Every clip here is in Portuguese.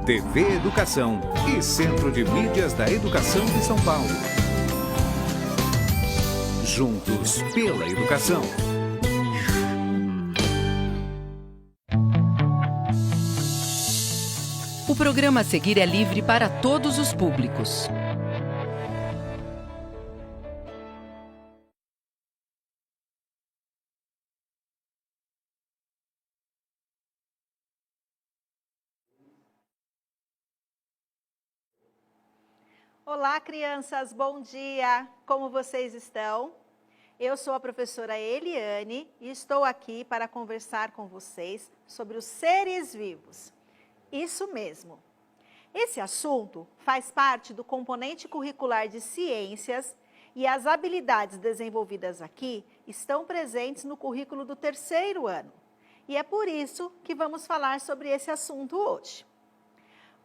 TV Educação e Centro de Mídias da Educação de São Paulo. Juntos pela educação. O programa a seguir é livre para todos os públicos. Olá, crianças, bom dia! Como vocês estão? Eu sou a professora Eliane e estou aqui para conversar com vocês sobre os seres vivos. Isso mesmo! Esse assunto faz parte do componente curricular de ciências e as habilidades desenvolvidas aqui estão presentes no currículo do 3º ano. E é por isso que vamos falar sobre esse assunto hoje.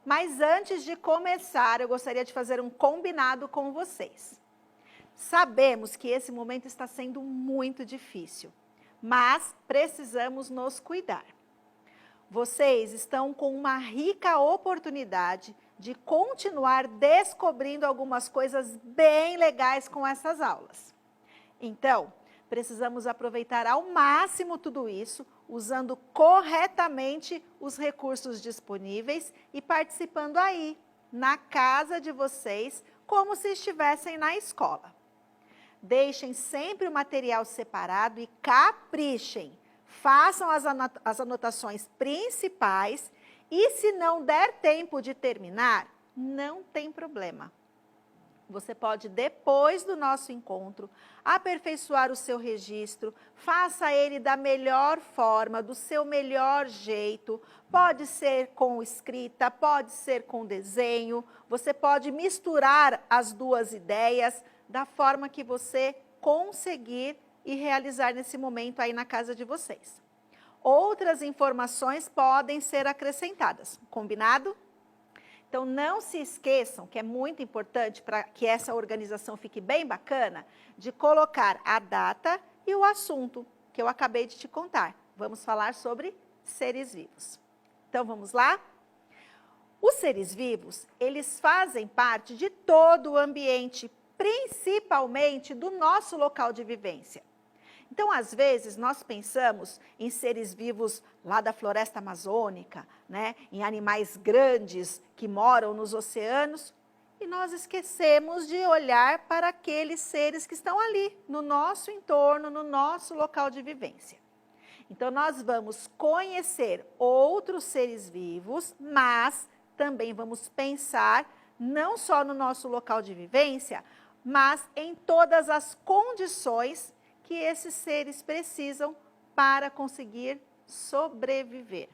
Mas antes de começar, eu gostaria de fazer um combinado com vocês. Sabemos que esse momento está sendo muito difícil, mas precisamos nos cuidar. Vocês estão com uma rica oportunidade de continuar descobrindo algumas coisas bem legais com essas aulas. Então, precisamos aproveitar ao máximo tudo isso, usando corretamente os recursos disponíveis e participando aí, na casa de vocês, como se estivessem na escola. Deixem sempre o material separado e caprichem. Façam as anotações principais e, se não der tempo de terminar, não tem problema. Você pode, depois do nosso encontro, aperfeiçoar o seu registro, faça ele da melhor forma, do seu melhor jeito. Pode ser com escrita, pode ser com desenho, você pode misturar as duas ideias da forma que você conseguir e realizar nesse momento aí na casa de vocês. Outras informações podem ser acrescentadas, combinado? Então, não se esqueçam, que é muito importante para que essa organização fique bem bacana, de colocar a data e o assunto que eu acabei de te contar. Vamos falar sobre seres vivos. Então, vamos lá? Os seres vivos, eles fazem parte de todo o ambiente, principalmente do nosso local de vivência. Então, às vezes, nós pensamos em seres vivos lá da floresta amazônica, né? Em animais grandes que moram nos oceanos, e nós esquecemos de olhar para aqueles seres que estão ali, no nosso entorno, no nosso local de vivência. Então, nós vamos conhecer outros seres vivos, mas também vamos pensar não só no nosso local de vivência, mas em todas as condições que esses seres precisam para conseguir sobreviver.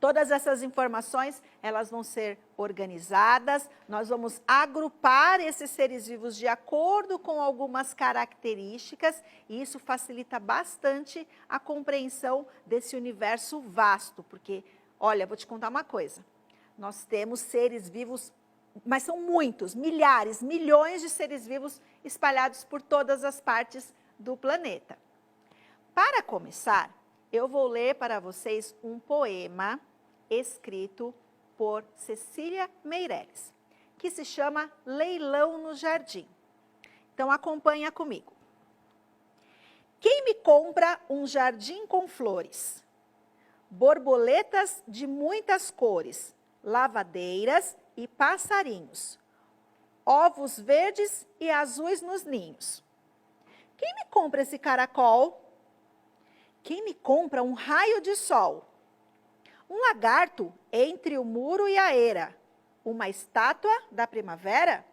Todas essas informações, elas vão ser organizadas, nós vamos agrupar esses seres vivos de acordo com algumas características, e isso facilita bastante a compreensão desse universo vasto, porque, olha, vou te contar uma coisa, nós temos seres vivos, mas são muitos, milhares, milhões de seres vivos espalhados por todas as partes do planeta. Para começar, eu vou ler para vocês um poema escrito por Cecília Meirelles, que se chama Leilão no Jardim. Então, acompanha comigo. Quem me compra um jardim com flores? Borboletas de muitas cores, lavadeiras e passarinhos, ovos verdes e azuis nos ninhos. Quem me compra esse caracol? Quem me compra um raio de sol? Um lagarto entre o muro e a eira, uma estátua da primavera?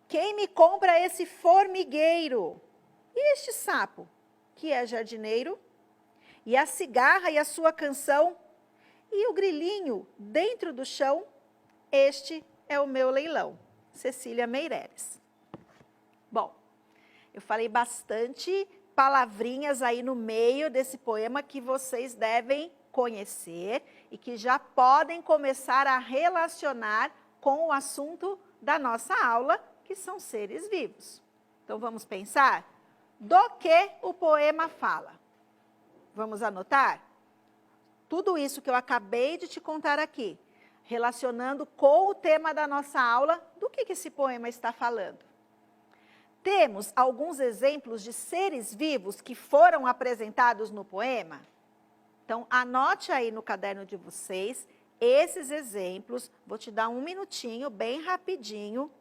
Quem me compra esse formigueiro? E este sapo, que é jardineiro? E a cigarra e a sua canção? E o grilinho dentro do chão? Este é o meu leilão. Cecília Meirelles. Bom, eu falei bastante palavrinhas aí no meio desse poema que vocês devem conhecer e que já podem começar a relacionar com o assunto da nossa aula, que são seres vivos. Então, vamos pensar do que o poema fala. Vamos anotar? Tudo isso que eu acabei de te contar aqui relacionando com o tema da nossa aula, do que esse poema está falando. Temos alguns exemplos de seres vivos que foram apresentados no poema. Então, anote aí no caderno de vocês esses exemplos. Vou te dar um minutinho, bem rapidinho.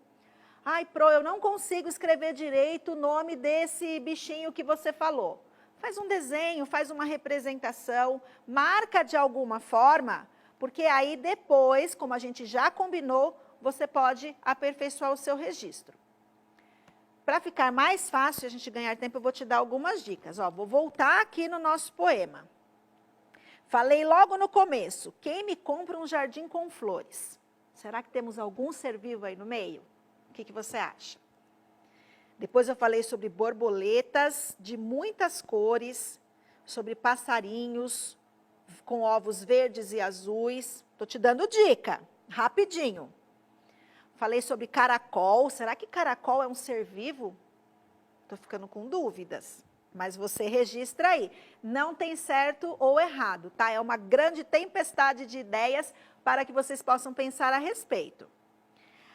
Ai, Pro, eu não consigo escrever direito o nome desse bichinho que você falou. Faz um desenho, faz uma representação, marca de alguma forma, porque aí depois, como a gente já combinou, você pode aperfeiçoar o seu registro. Para ficar mais fácil, a gente ganhar tempo, eu vou te dar algumas dicas. Ó, vou voltar aqui no nosso poema. Falei logo no começo, quem me compra um jardim com flores? Será que temos algum ser vivo aí no meio? O que você acha? Depois eu falei sobre borboletas de muitas cores, sobre passarinhos com ovos verdes e azuis. Estou te dando dica, rapidinho. Falei sobre caracol. Será que caracol é um ser vivo? Estou ficando com dúvidas, mas você registra aí. Não tem certo ou errado, tá? É uma grande tempestade de ideias para que vocês possam pensar a respeito.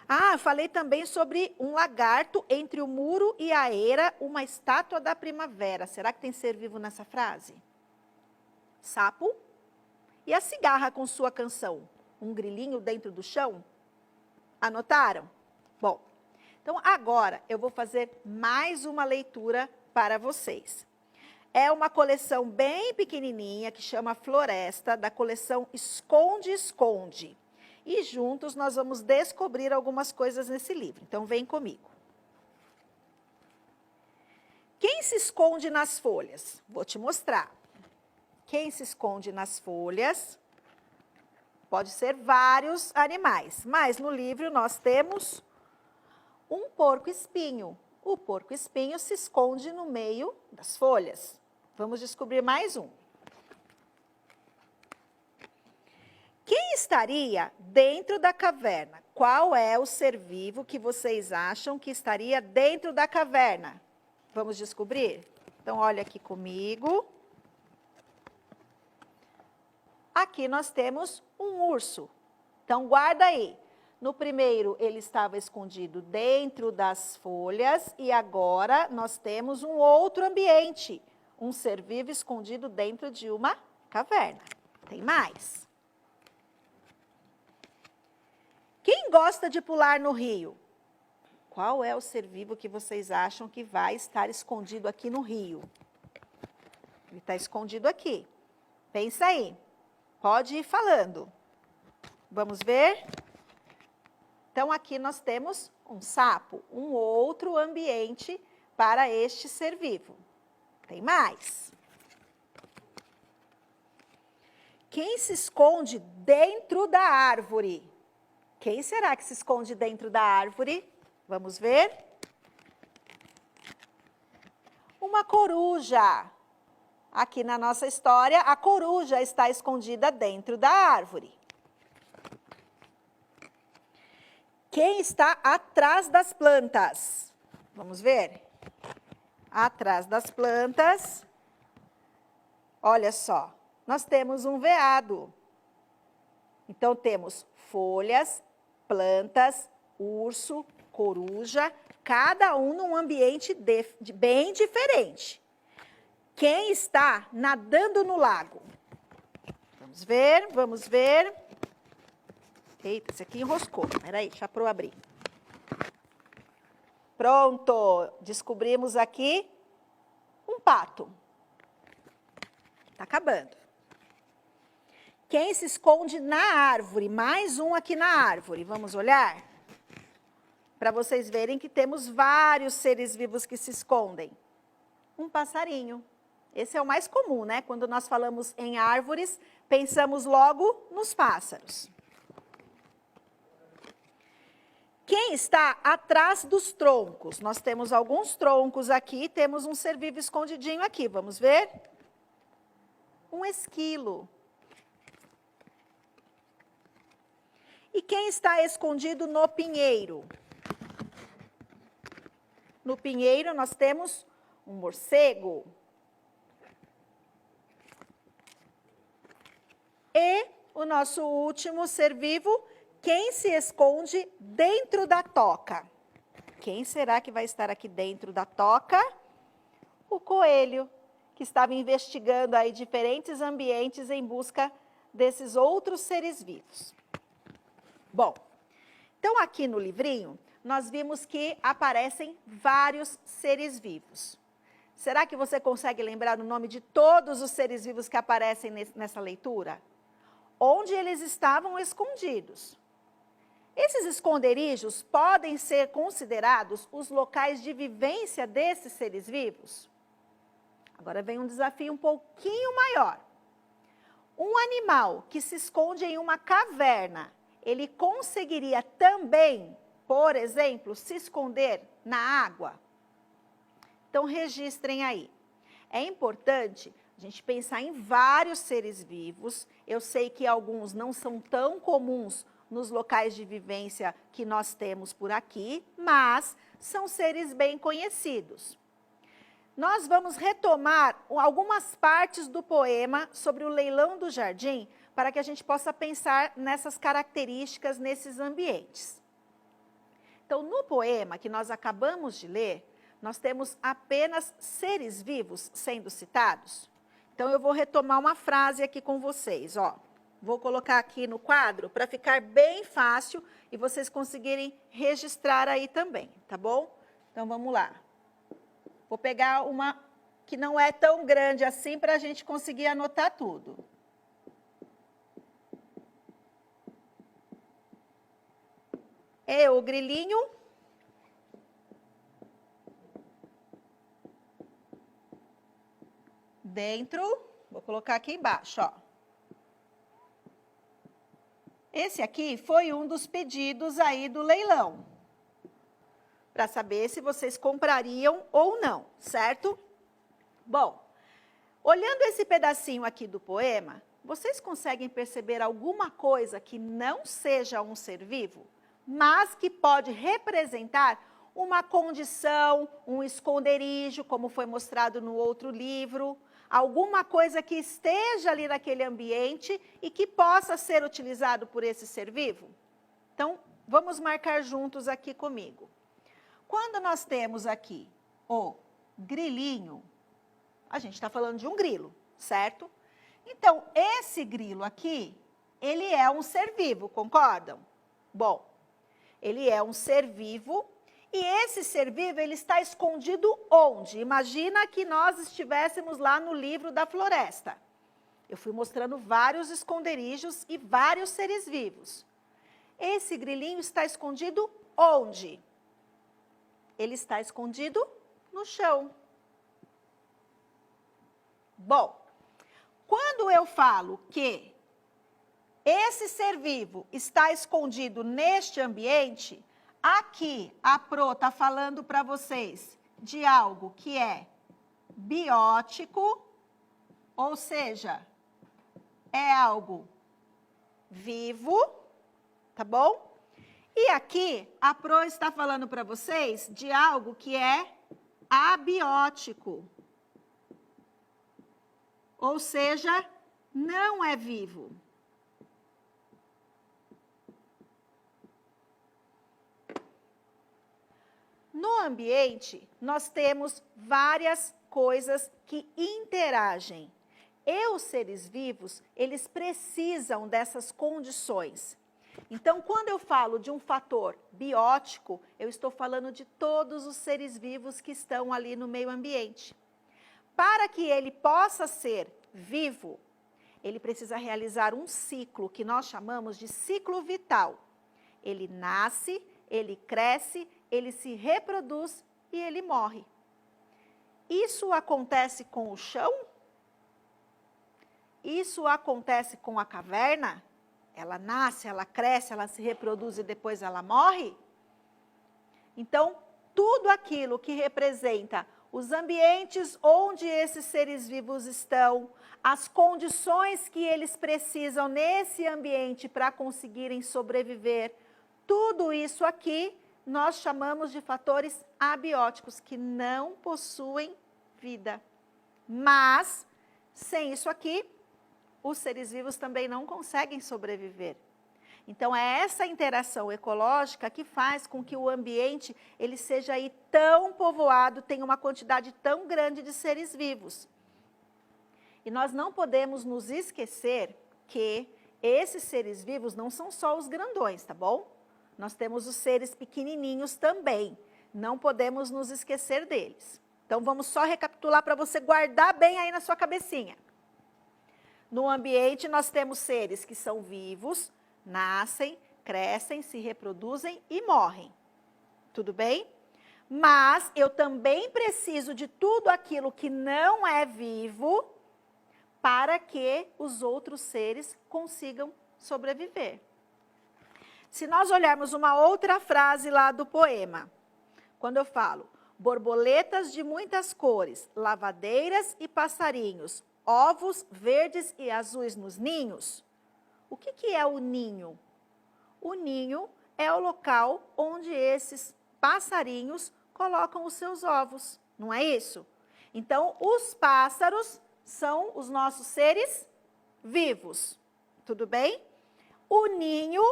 Ah, falei também sobre um lagarto entre o muro e a eira, uma estátua da primavera. Será que tem ser vivo nessa frase? Sapo? E a cigarra com sua canção? Um grilinho dentro do chão? Anotaram? Bom, então agora eu vou fazer mais uma leitura para vocês. É uma coleção bem pequenininha que chama Floresta, da coleção Esconde, Esconde. E juntos nós vamos descobrir algumas coisas nesse livro. Então vem comigo. Quem se esconde nas folhas? Vou te mostrar. Quem se esconde nas folhas? Pode ser vários animais, mas no livro nós temos um porco-espinho. O porco-espinho se esconde no meio das folhas. Vamos descobrir mais um. Quem estaria dentro da caverna? Qual é o ser vivo que vocês acham que estaria dentro da caverna? Vamos descobrir? Então, olha aqui comigo. Aqui nós temos um urso. Então, guarda aí. No primeiro, ele estava escondido dentro das folhas e agora nós temos um outro ambiente. Um ser vivo escondido dentro de uma caverna. Tem mais? Quem gosta de pular no rio? Qual é o ser vivo que vocês acham que vai estar escondido aqui no rio? Ele está escondido aqui. Pensa aí. Pode ir falando. Vamos ver? Então, aqui nós temos um sapo, um outro ambiente para este ser vivo. Tem mais? Quem se esconde dentro da árvore? Quem será que se esconde dentro da árvore? Vamos ver? Uma coruja. Aqui na nossa história, a coruja está escondida dentro da árvore. Quem está atrás das plantas? Vamos ver? Atrás das plantas, olha só, nós temos um veado. Então, temos folhas, plantas, urso, coruja, cada um num ambiente bem diferente. Quem está nadando no lago? Vamos ver, vamos ver. Eita, esse aqui enroscou. Peraí, deixa eu abrir. Pronto, descobrimos aqui um pato. Está acabando. Quem se esconde na árvore? Mais um aqui na árvore. Vamos olhar? Para vocês verem que temos vários seres vivos que se escondem. Um passarinho. Esse é o mais comum, né? Quando nós falamos em árvores, pensamos logo nos pássaros. Quem está atrás dos troncos? Nós temos alguns troncos aqui, temos um ser vivo escondidinho aqui. Vamos ver? Um esquilo. E quem está escondido no pinheiro? No pinheiro nós temos um morcego. E o nosso último ser vivo, quem se esconde dentro da toca. Quem será que vai estar aqui dentro da toca? O coelho, que estava investigando aí diferentes ambientes em busca desses outros seres vivos. Bom, então aqui no livrinho, nós vimos que aparecem vários seres vivos. Será que você consegue lembrar o nome de todos os seres vivos que aparecem nessa leitura? Onde eles estavam escondidos? Esses esconderijos podem ser considerados os locais de vivência desses seres vivos? Agora vem um desafio um pouquinho maior. Um animal que se esconde em uma caverna, ele conseguiria também, por exemplo, se esconder na água? Então, registrem aí. É importante a gente pensar em vários seres vivos. Eu sei que alguns não são tão comuns nos locais de vivência que nós temos por aqui, mas são seres bem conhecidos. Nós vamos retomar algumas partes do poema sobre o leilão do jardim, para que a gente possa pensar nessas características, nesses ambientes. Então, no poema que nós acabamos de ler, nós temos apenas seres vivos sendo citados. Então, eu vou retomar uma frase aqui com vocês, ó. Vou colocar aqui no quadro para ficar bem fácil e vocês conseguirem registrar aí também, tá bom? Então, vamos lá. Vou pegar uma que não é tão grande assim para a gente conseguir anotar tudo. O grilinho. Dentro, vou colocar aqui embaixo, ó. Esse aqui foi um dos pedidos aí do leilão, para saber se vocês comprariam ou não, certo? Bom, olhando esse pedacinho aqui do poema, vocês conseguem perceber alguma coisa que não seja um ser vivo, mas que pode representar uma condição, um esconderijo, como foi mostrado no outro livro, alguma coisa que esteja ali naquele ambiente e que possa ser utilizado por esse ser vivo? Então, vamos marcar juntos aqui comigo. Quando nós temos aqui o grilinho, a gente está falando de um grilo, certo? Então, esse grilo aqui, ele é um ser vivo, concordam? Bom, ele é um ser vivo. E esse ser vivo, ele está escondido onde? Imagina que nós estivéssemos lá no livro da floresta. Eu fui mostrando vários esconderijos e vários seres vivos. Esse grilinho está escondido onde? Ele está escondido no chão. Bom, quando eu falo que esse ser vivo está escondido neste ambiente, aqui, a Pro está falando para vocês de algo que é biótico, ou seja, é algo vivo, tá bom? E aqui, a Pro está falando para vocês de algo que é abiótico, ou seja, não é vivo. No ambiente, nós temos várias coisas que interagem. E os seres vivos, eles precisam dessas condições. Então, quando eu falo de um fator biótico, eu estou falando de todos os seres vivos que estão ali no meio ambiente. Para que ele possa ser vivo, ele precisa realizar um ciclo que nós chamamos de ciclo vital. Ele nasce, ele cresce, ele se reproduz e ele morre. Isso acontece com o chão? Isso acontece com a caverna? Ela nasce, ela cresce, ela se reproduz e depois ela morre? Então, tudo aquilo que representa os ambientes onde esses seres vivos estão, as condições que eles precisam nesse ambiente para conseguirem sobreviver, tudo isso aqui nós chamamos de fatores abióticos, que não possuem vida. Mas, sem isso aqui, os seres vivos também não conseguem sobreviver. Então, é essa interação ecológica que faz com que o ambiente ele seja aí tão povoado, tenha uma quantidade tão grande de seres vivos. E nós não podemos nos esquecer que esses seres vivos não são só os grandões, tá bom? Nós temos os seres pequenininhos também. Não podemos nos esquecer deles. Então, vamos só recapitular para você guardar bem aí na sua cabecinha. No ambiente, nós temos seres que são vivos, nascem, crescem, se reproduzem e morrem. Tudo bem? Mas eu também preciso de tudo aquilo que não é vivo para que os outros seres consigam sobreviver. Se nós olharmos uma outra frase lá do poema, quando eu falo borboletas de muitas cores, lavadeiras e passarinhos, ovos verdes e azuis nos ninhos, o que é o ninho? O ninho é o local onde esses passarinhos colocam os seus ovos, não é isso? Então, os pássaros são os nossos seres vivos, tudo bem? O ninho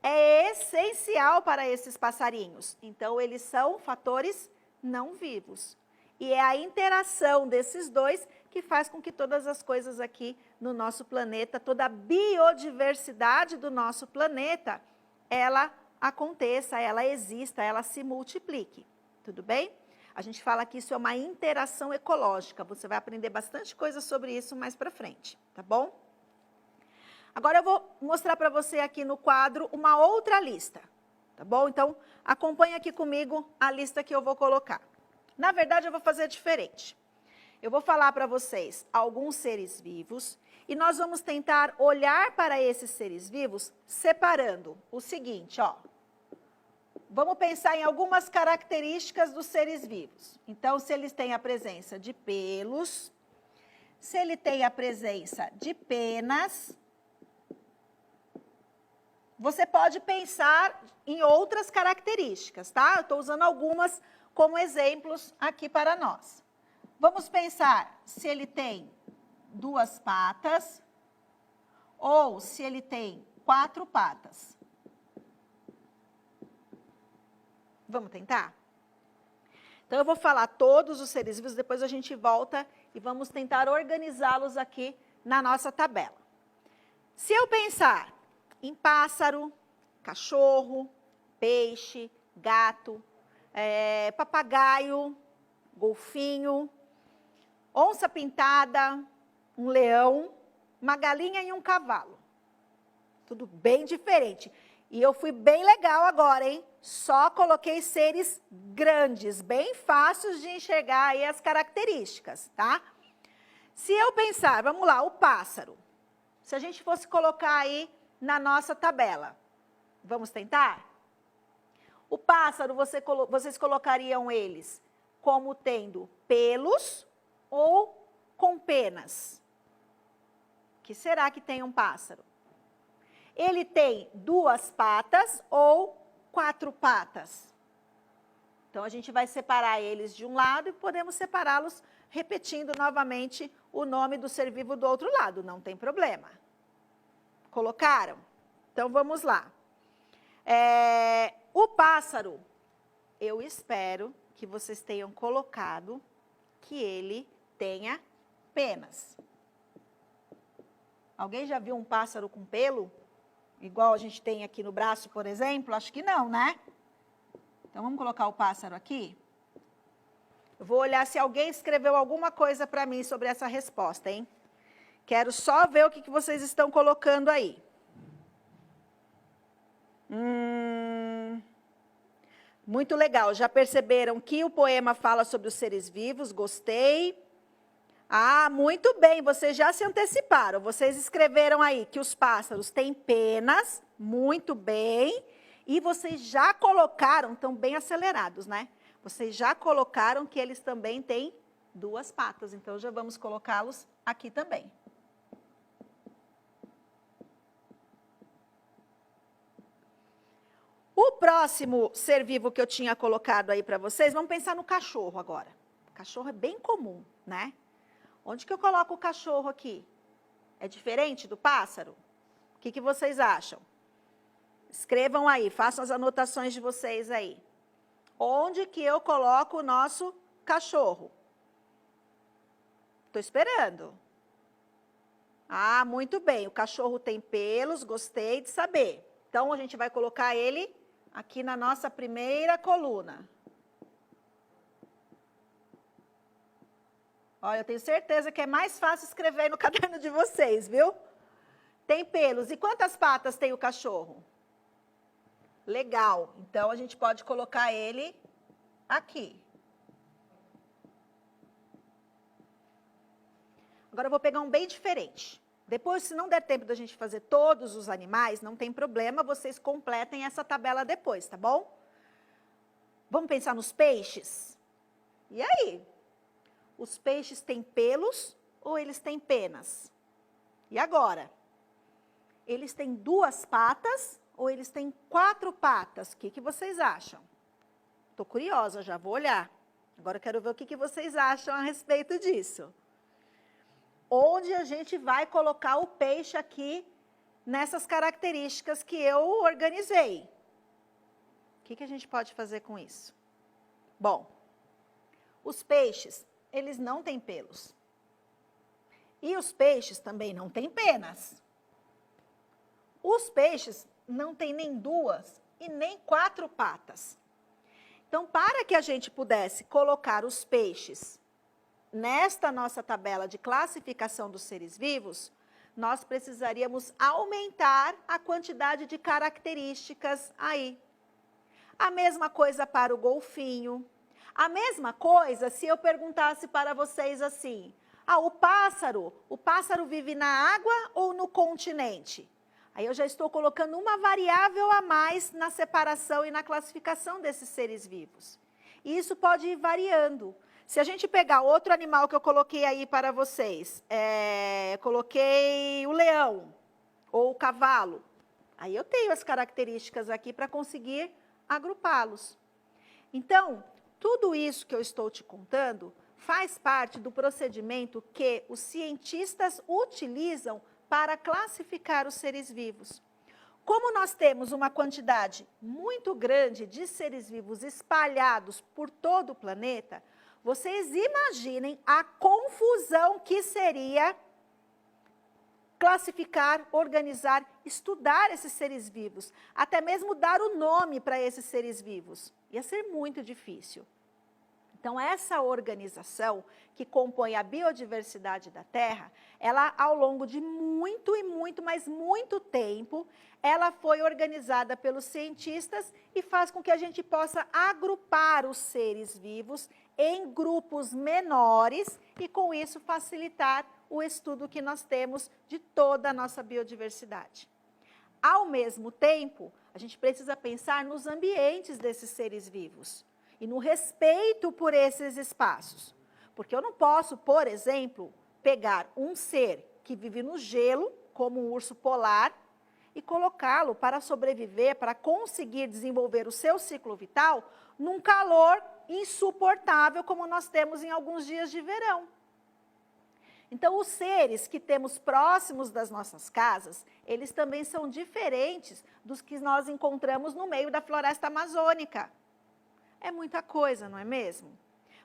é essencial para esses passarinhos, então eles são fatores não vivos. E é a interação desses dois que faz com que todas as coisas aqui no nosso planeta, toda a biodiversidade do nosso planeta, ela aconteça, ela exista, ela se multiplique. Tudo bem? A gente fala que isso é uma interação ecológica. Você vai aprender bastante coisa sobre isso mais para frente, tá bom? Agora eu vou mostrar para você aqui no quadro uma outra lista, tá bom? Então, acompanha aqui comigo a lista que eu vou colocar. Na verdade, eu vou fazer diferente. Eu vou falar para vocês alguns seres vivos e nós vamos tentar olhar para esses seres vivos separando o seguinte, ó. Vamos pensar em algumas características dos seres vivos. Então, se eles têm a presença de pelos, se ele tem a presença de penas, você pode pensar em outras características, tá? Eu estou usando algumas como exemplos aqui para nós. Vamos pensar se ele tem 2 patas ou se ele tem 4 patas. Vamos tentar? Então, eu vou falar todos os seres vivos, depois a gente volta e vamos tentar organizá-los aqui na nossa tabela. Se eu pensar em pássaro, cachorro, peixe, gato, papagaio, golfinho, onça pintada, um leão, uma galinha e um cavalo. Tudo bem diferente. E eu fui bem legal agora, hein? Só coloquei seres grandes, bem fáceis de enxergar aí as características, tá? Se eu pensar, vamos lá, o pássaro. Se a gente fosse colocar aí na nossa tabela. Vamos tentar? O pássaro, vocês colocariam eles como tendo pelos ou com penas? O que será que tem um pássaro? Ele tem 2 patas ou 4 patas? Então, a gente vai separar eles de um lado e podemos separá-los repetindo novamente o nome do ser vivo do outro lado, não tem problema. Colocaram? Então, vamos lá. O pássaro, eu espero que vocês tenham colocado que ele tenha penas. Alguém já viu um pássaro com pelo? Igual a gente tem aqui no braço, por exemplo? Acho que não, né? Então, vamos colocar o pássaro aqui. Eu vou olhar se alguém escreveu alguma coisa para mim sobre essa resposta, hein? Quero só ver o que vocês estão colocando aí. Muito legal. Já perceberam que o poema fala sobre os seres vivos? Gostei. Ah, muito bem, vocês já se anteciparam. Vocês escreveram aí que os pássaros têm penas, muito bem. E vocês já colocaram, estão bem acelerados, né? Vocês já colocaram que eles também têm 2 patas. Então, já vamos colocá-los aqui também. O próximo ser vivo que eu tinha colocado aí para vocês, vamos pensar no cachorro agora. O cachorro é bem comum, né? Onde que eu coloco o cachorro aqui? É diferente do pássaro? O que vocês acham? Escrevam aí, façam as anotações de vocês aí. Onde que eu coloco o nosso cachorro? Estou esperando. Ah, muito bem, o cachorro tem pelos, gostei de saber. Então, a gente vai colocar ele aqui na nossa primeira coluna. Olha, eu tenho certeza que é mais fácil escrever no caderno de vocês, viu? Tem pelos. E quantas patas tem o cachorro? Legal. Então, a gente pode colocar ele aqui. Agora, eu vou pegar um bem diferente. Depois, se não der tempo da gente fazer todos os animais, não tem problema, vocês completem essa tabela depois, tá bom? Vamos pensar nos peixes? E aí? Os peixes têm pelos ou eles têm penas? E agora? Eles têm 2 patas ou eles têm 4 patas? O que vocês acham? Estou curiosa, já vou olhar. Agora eu quero ver o que vocês acham a respeito disso. Onde a gente vai colocar o peixe aqui nessas características que eu organizei? O que a gente pode fazer com isso? Bom, os peixes, eles não têm pelos. E os peixes também não têm penas. Os peixes não têm nem 2 e nem 4 patas. Então, para que a gente pudesse colocar os peixes nesta nossa tabela de classificação dos seres vivos, nós precisaríamos aumentar a quantidade de características aí. A mesma coisa para o golfinho. A mesma coisa se eu perguntasse para vocês assim, o pássaro vive na água ou no continente? Aí eu já estou colocando uma variável a mais na separação e na classificação desses seres vivos. E isso pode ir variando. Se a gente pegar outro animal que eu coloquei aí para vocês, coloquei o leão ou o cavalo, aí eu tenho as características aqui para conseguir agrupá-los. Então, tudo isso que eu estou te contando faz parte do procedimento que os cientistas utilizam para classificar os seres vivos. Como nós temos uma quantidade muito grande de seres vivos espalhados por todo o planeta, vocês imaginem a confusão que seria classificar, organizar, estudar esses seres vivos, até mesmo dar o nome para esses seres vivos. Ia ser muito difícil. Então, essa organização que compõe a biodiversidade da Terra, ela, ao longo de mas muito tempo, ela foi organizada pelos cientistas e faz com que a gente possa agrupar os seres vivos em grupos menores e, com isso, facilitar o estudo que nós temos de toda a nossa biodiversidade. Ao mesmo tempo, a gente precisa pensar nos ambientes desses seres vivos e no respeito por esses espaços. Porque eu não posso, por exemplo, pegar um ser que vive no gelo, como um urso polar, e colocá-lo para sobreviver, para conseguir desenvolver o seu ciclo vital, num calor insuportável, como nós temos em alguns dias de verão. Então, os seres que temos próximos das nossas casas, eles também são diferentes dos que nós encontramos no meio da floresta amazônica. É muita coisa, não é mesmo?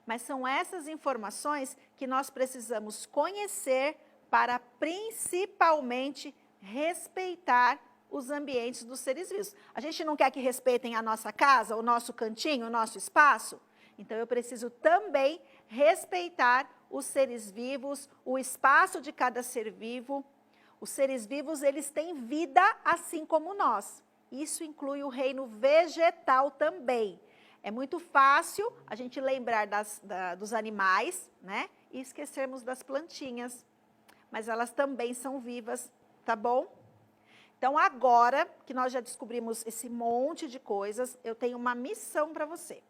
Mas são essas informações que nós precisamos conhecer para, principalmente, respeitar os ambientes dos seres vivos. A gente não quer que respeitem a nossa casa, o nosso cantinho, o nosso espaço? Então, eu preciso também respeitar os seres vivos, o espaço de cada ser vivo. Os seres vivos, eles têm vida assim como nós. Isso inclui o reino vegetal também. É muito fácil a gente lembrar dos animais, né? E esquecermos das plantinhas. Mas elas também são vivas, tá bom? Então, agora que nós já descobrimos esse monte de coisas, eu tenho uma missão para você.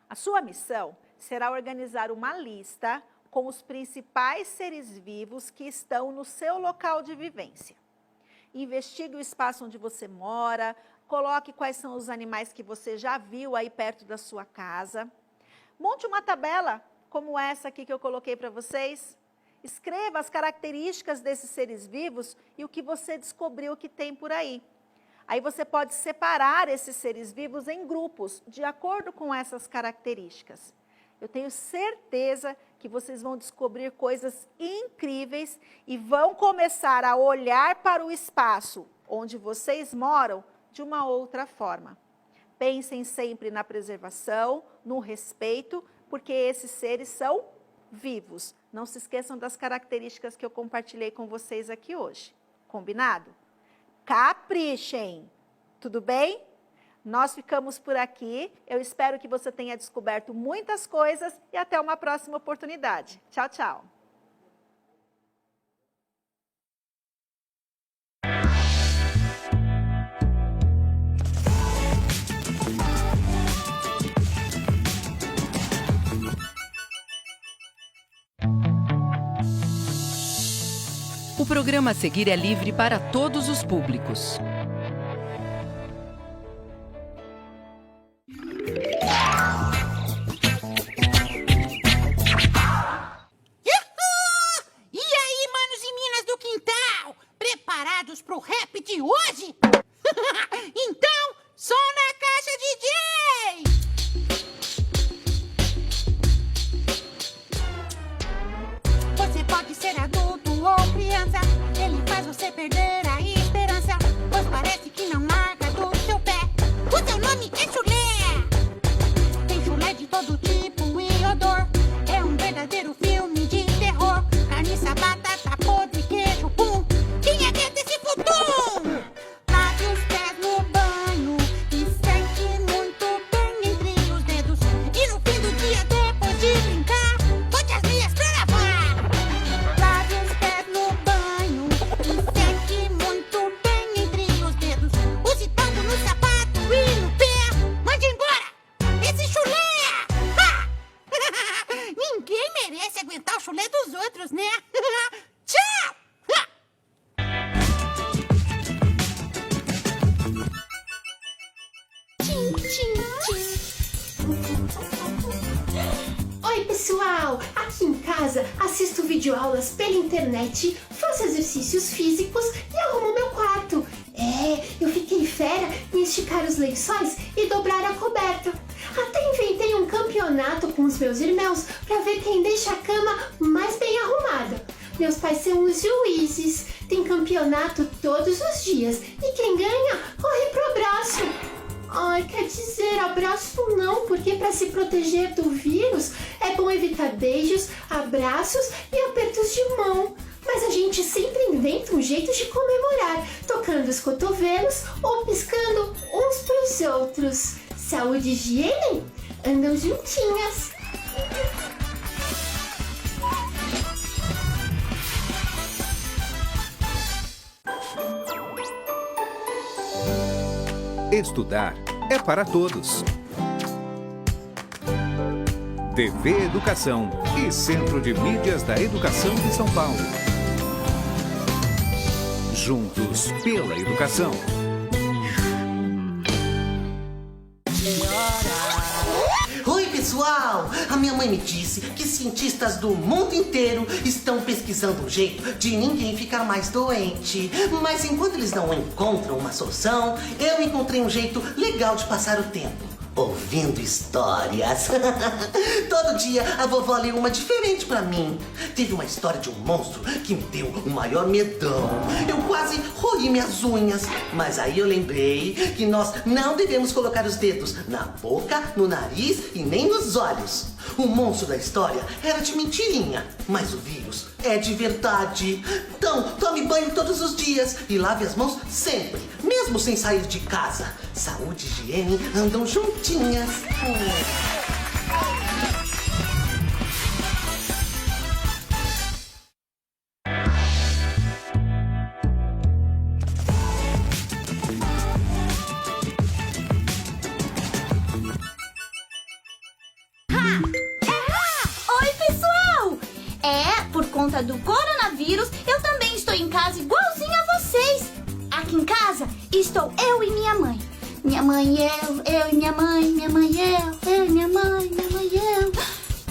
A sua missão será organizar uma lista com os principais seres vivos que estão no seu local de vivência. Investigue o espaço onde você mora, coloque quais são os animais que você já viu aí perto da sua casa. Monte uma tabela como essa aqui que eu coloquei para vocês Escreva as características desses seres vivos e o que você descobriu que tem por aí. Aí você pode separar esses seres vivos em grupos, de acordo com essas características. Eu tenho certeza que vocês vão descobrir coisas incríveis e vão começar a olhar para o espaço onde vocês moram de uma outra forma. Pensem sempre na preservação, no respeito, porque esses seres são vivos. Não se esqueçam das características que eu compartilhei com vocês aqui hoje. Combinado? Caprichem! Tudo bem? Nós ficamos por aqui. Eu espero que você tenha descoberto muitas coisas e até uma próxima oportunidade. Tchau, tchau! O programa a seguir é livre para todos os públicos. Preparados pro rap de hoje? Então, som na caixa, DJ! Você pode ser adulto ou criança, ele faz você perder a esperança, pois parece que não larga do seu pé. O seu nome é chulé! Tem chulé de todo tipo e odor, é um verdadeiro filme de terror. Carniça, batata podre, queijo, pum. Quem aguenta esse futum? Lave os pés no banho e sente muito bem entre os dedos. E no fim do dia, depois de brincar, bote as meias pra lavar. Lave os pés no banho e sente muito bem entre os dedos. Use tanto no sapato e no pé. Mande embora esse chulé! Ha! Ninguém merece aguentar o chulé dos outros, né? Tchau! Oi, pessoal! Aqui em casa assisto videoaulas pela internet, faço exercícios físicos e arrumo meu quarto. Eu fiquei fera em esticar os lençóis e dobrar a coberta. Até inventei um campeonato com os meus irmãos para ver quem deixa a cama mais bem arrumada. Meus pais são os juízes, tem campeonato todos os dias e quem ganha corre pro abraço. Ai, quer dizer, abraço não, porque para se proteger do vírus é bom evitar beijos, abraços e apertos de mão. Mas a gente sempre inventa um jeito de comemorar, tocando os cotovelos ou piscando uns pros outros. Saúde e higiene andam juntinhas. Estudar é para todos. TV Educação e Centro de Mídias da Educação de São Paulo. Juntos pela educação. Oi, pessoal! A minha mãe me disse que cientistas do mundo inteiro estão pesquisando um jeito de ninguém ficar mais doente. Mas enquanto eles não encontram uma solução, eu encontrei um jeito legal de passar o tempo. Ouvindo histórias. Todo dia a vovó lê uma diferente pra mim. Teve uma história de um monstro que me deu o maior medão. Eu quase roí minhas unhas. Mas aí eu lembrei que nós não devemos colocar os dedos na boca, no nariz e nem nos olhos. O monstro da história era de mentirinha, mas o vírus é de verdade. Então, tome banho todos os dias e lave as mãos sempre, mesmo sem sair de casa. Saúde e higiene andam juntinhas. Por conta do coronavírus, eu também estou em casa igualzinho a vocês. Aqui em casa estou eu e minha mãe. Minha mãe e eu e minha mãe, minha mãe e eu e minha mãe e eu.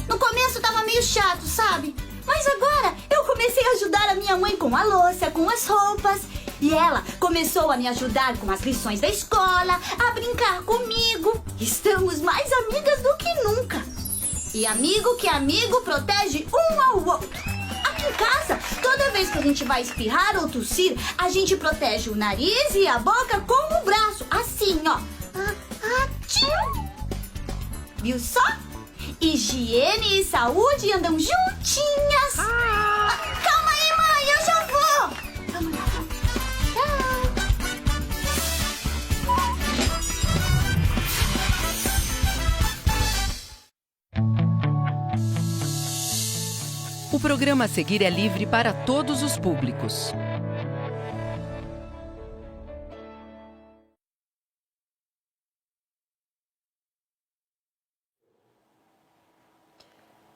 No começo tava meio chato, sabe? Mas agora eu comecei a ajudar a minha mãe com a louça, com as roupas. E ela começou a me ajudar com as lições da escola, a brincar comigo. Estamos mais amigas do que nunca. E amigo que amigo protege um ao outro. Aqui em casa, toda vez que a gente vai espirrar ou tossir, a gente protege o nariz e a boca com o braço. Assim, ó. Tchim. Viu só? Higiene e saúde andam juntinhas. Calma aí, mãe, eu já vou. Vamos lá. O programa a seguir é livre para todos os públicos.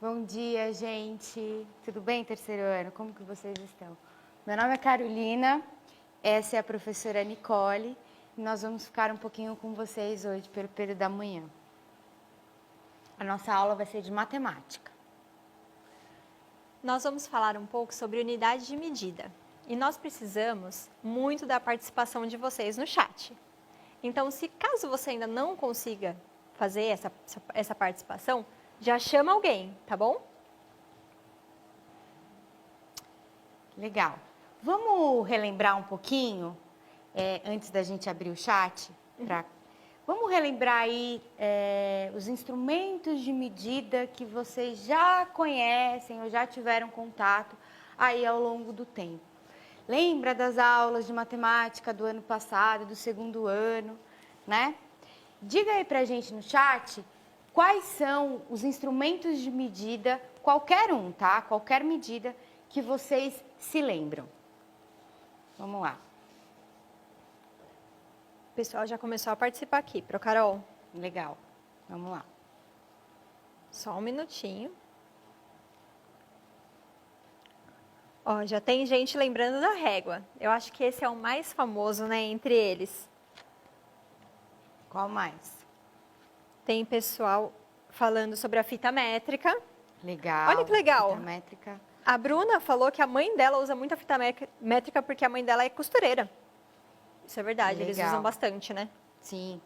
Bom dia, gente. Tudo bem, terceiro ano? Como que vocês estão? Meu nome é Carolina, essa é a professora Nicole e nós vamos ficar um pouquinho com vocês hoje pelo período da manhã. A nossa aula vai ser de matemática. Nós vamos falar um pouco sobre unidade de medida e nós precisamos muito da participação de vocês no chat. Então, se caso você ainda não consiga fazer essa participação, já chama alguém, tá bom? Legal. Vamos relembrar um pouquinho, antes da gente abrir o chat? Vamos relembrar aí os instrumentos de medida que vocês já conhecem ou já tiveram contato aí ao longo do tempo. Lembra das aulas de matemática do ano passado, do segundo ano, né? Diga aí pra gente no chat quais são os instrumentos de medida, qualquer um, tá? Qualquer medida que vocês se lembram. Vamos lá. O pessoal já começou a participar aqui, pro Carol. Legal. Vamos lá. Só um minutinho. Ó, já tem gente lembrando da régua. Eu acho que esse é o mais famoso, né, entre eles. Qual mais? Tem pessoal falando sobre a fita métrica. Legal. Olha que legal. Fita métrica. A Bruna falou que a mãe dela usa muito a fita métrica porque a mãe dela é costureira. Isso é verdade, eles Legal. usam bastante, né? Sim.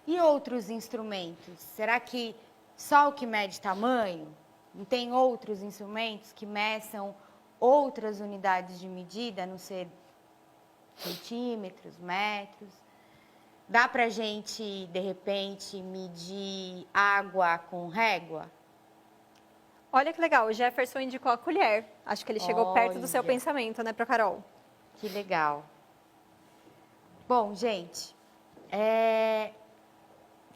E outros instrumentos? Será que só o que mede tamanho? Não tem outros instrumentos que meçam outras unidades de medida, a não ser centímetros, metros? Dá pra gente, de repente, medir água com régua? Olha que legal, o Jefferson indicou a colher. Acho que ele chegou perto do seu Olha. pensamento, né, pro Carol? Que legal. Bom, gente,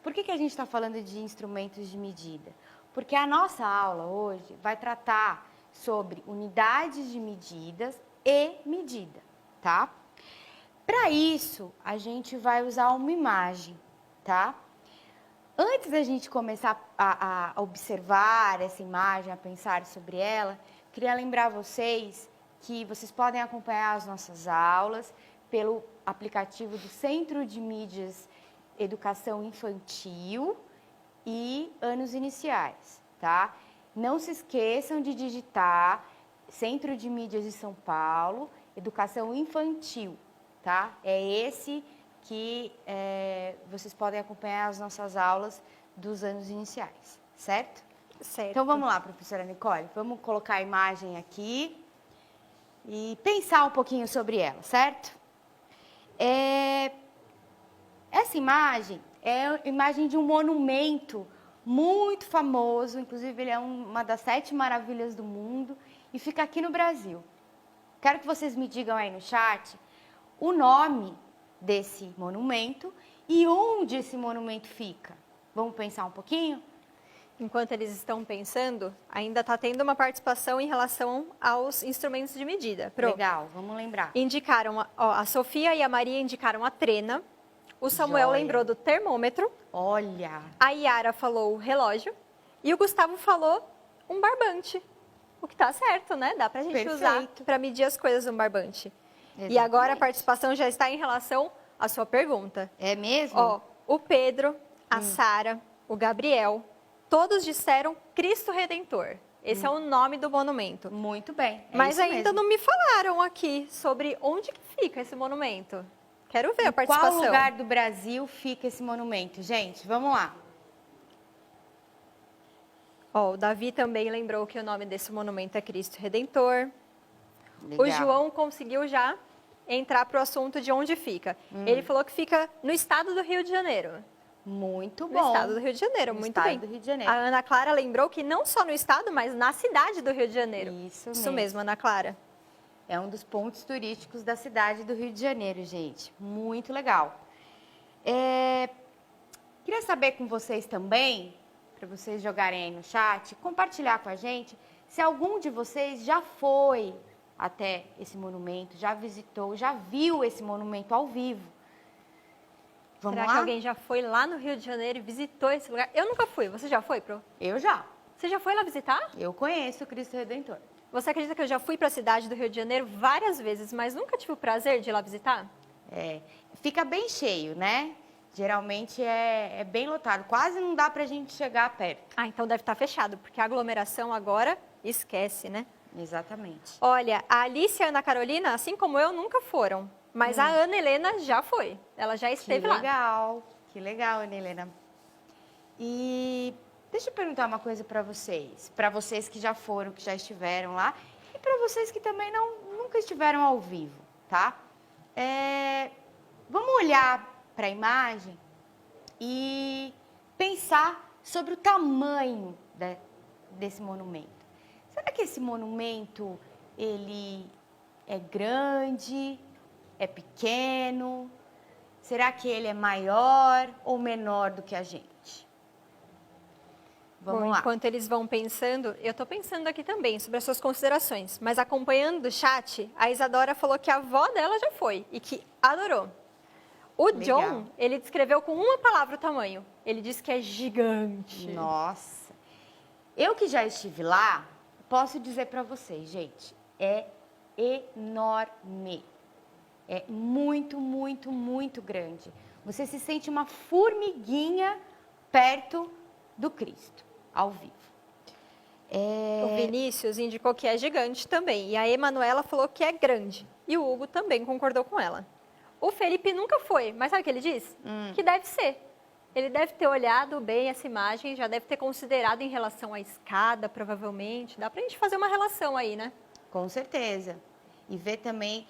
por que a gente está falando de instrumentos de medida? Porque a nossa aula hoje vai tratar sobre unidades de medidas e medida, tá? Para isso, a gente vai usar uma imagem, tá? Antes da gente começar a observar essa imagem, a pensar sobre ela, queria lembrar vocês que vocês podem acompanhar as nossas aulas pelo aplicativo do Centro de Mídias Educação Infantil e Anos Iniciais, tá? Não se esqueçam de digitar Centro de Mídias de São Paulo, Educação Infantil, tá? É esse que vocês podem acompanhar as nossas aulas dos anos iniciais, certo? Certo. Então vamos lá, professora Nicole, vamos colocar a imagem aqui e pensar um pouquinho sobre ela, certo? Essa imagem é a imagem de um monumento muito famoso, inclusive ele é uma das 7 maravilhas do mundo e fica aqui no Brasil. Quero que vocês me digam aí no chat o nome desse monumento e onde esse monumento fica. Vamos pensar um pouquinho? Enquanto eles estão pensando, ainda está tendo uma participação em relação aos instrumentos de medida. Legal, vamos lembrar. Indicaram, a Sofia e a Maria indicaram a trena, o Samuel Joia. lembrou do termômetro, Olha, a Yara falou o relógio e o Gustavo falou um barbante. O que tá certo, né? Dá pra gente usar Perfeito. para medir as coisas um barbante. E agora a participação já está em relação à sua pergunta. é mesmo? Ó, o Pedro, a Sara, o Gabriel, todos disseram Cristo Redentor. Esse é o nome do monumento. Muito bem. Mas isso ainda mesmo. não me falaram aqui sobre onde que fica esse monumento. Quero ver a participação. Qual lugar do Brasil fica esse monumento? Gente, vamos lá. Ó, o Davi também lembrou que o nome desse monumento é Cristo Redentor. Legal. O João conseguiu já entrar para o assunto de onde fica. Ele falou que fica no estado do Rio de Janeiro. Muito No bom. estado do Rio de Janeiro, No muito estado bem. do Rio de Janeiro. A Ana Clara lembrou que não só no estado, mas na cidade do Rio de Janeiro. Isso mesmo, Ana Clara. É um dos pontos turísticos da cidade do Rio de Janeiro, gente. Muito legal. Queria saber com vocês também, para vocês jogarem aí no chat, compartilhar com a gente, se algum de vocês já foi até esse monumento, já visitou, já viu esse monumento ao vivo. Vamos Será lá? que alguém já foi lá no Rio de Janeiro e visitou esse lugar? Eu nunca fui. Você já foi, Pro? Eu já. Você já foi lá visitar? Eu conheço o Cristo Redentor. Você acredita que eu já fui para a cidade do Rio de Janeiro várias vezes, mas nunca tive o prazer de ir lá visitar? Fica bem cheio, né? Geralmente é bem lotado. Quase não dá pra gente chegar perto. Ah, então deve estar fechado, porque a aglomeração agora esquece, né? Exatamente. Olha, a Alice e a Ana Carolina, assim como eu, nunca foram. Mas a Ana Helena já foi. Ela já esteve lá. Que legal, Ana Helena. E deixa eu perguntar uma coisa para vocês que já foram, que já estiveram lá, e para vocês que também nunca estiveram ao vivo, tá? Vamos olhar para a imagem e pensar sobre o tamanho desse monumento. Será que esse monumento, ele é grande, é pequeno? Será que ele é maior ou menor do que a gente? Vamos Bom, lá. enquanto eles vão pensando, eu estou pensando aqui também sobre as suas considerações. Mas acompanhando do chat, a Isadora falou que a avó dela já foi e que adorou. O Legal. John, ele descreveu com uma palavra o tamanho. Ele disse que é gigante. Nossa. Eu que já estive lá, posso dizer para vocês, gente, é enorme. É muito, muito, muito grande. Você se sente uma formiguinha perto do Cristo, ao vivo. O Vinícius indicou que é gigante também. E a Emanuela falou que é grande. E o Hugo também concordou com ela. O Felipe nunca foi, mas sabe o que ele disse? Que deve ser. Ele deve ter olhado bem essa imagem, já deve ter considerado em relação à escada, provavelmente. Dá pra gente fazer uma relação aí, né? Com certeza. E ver também,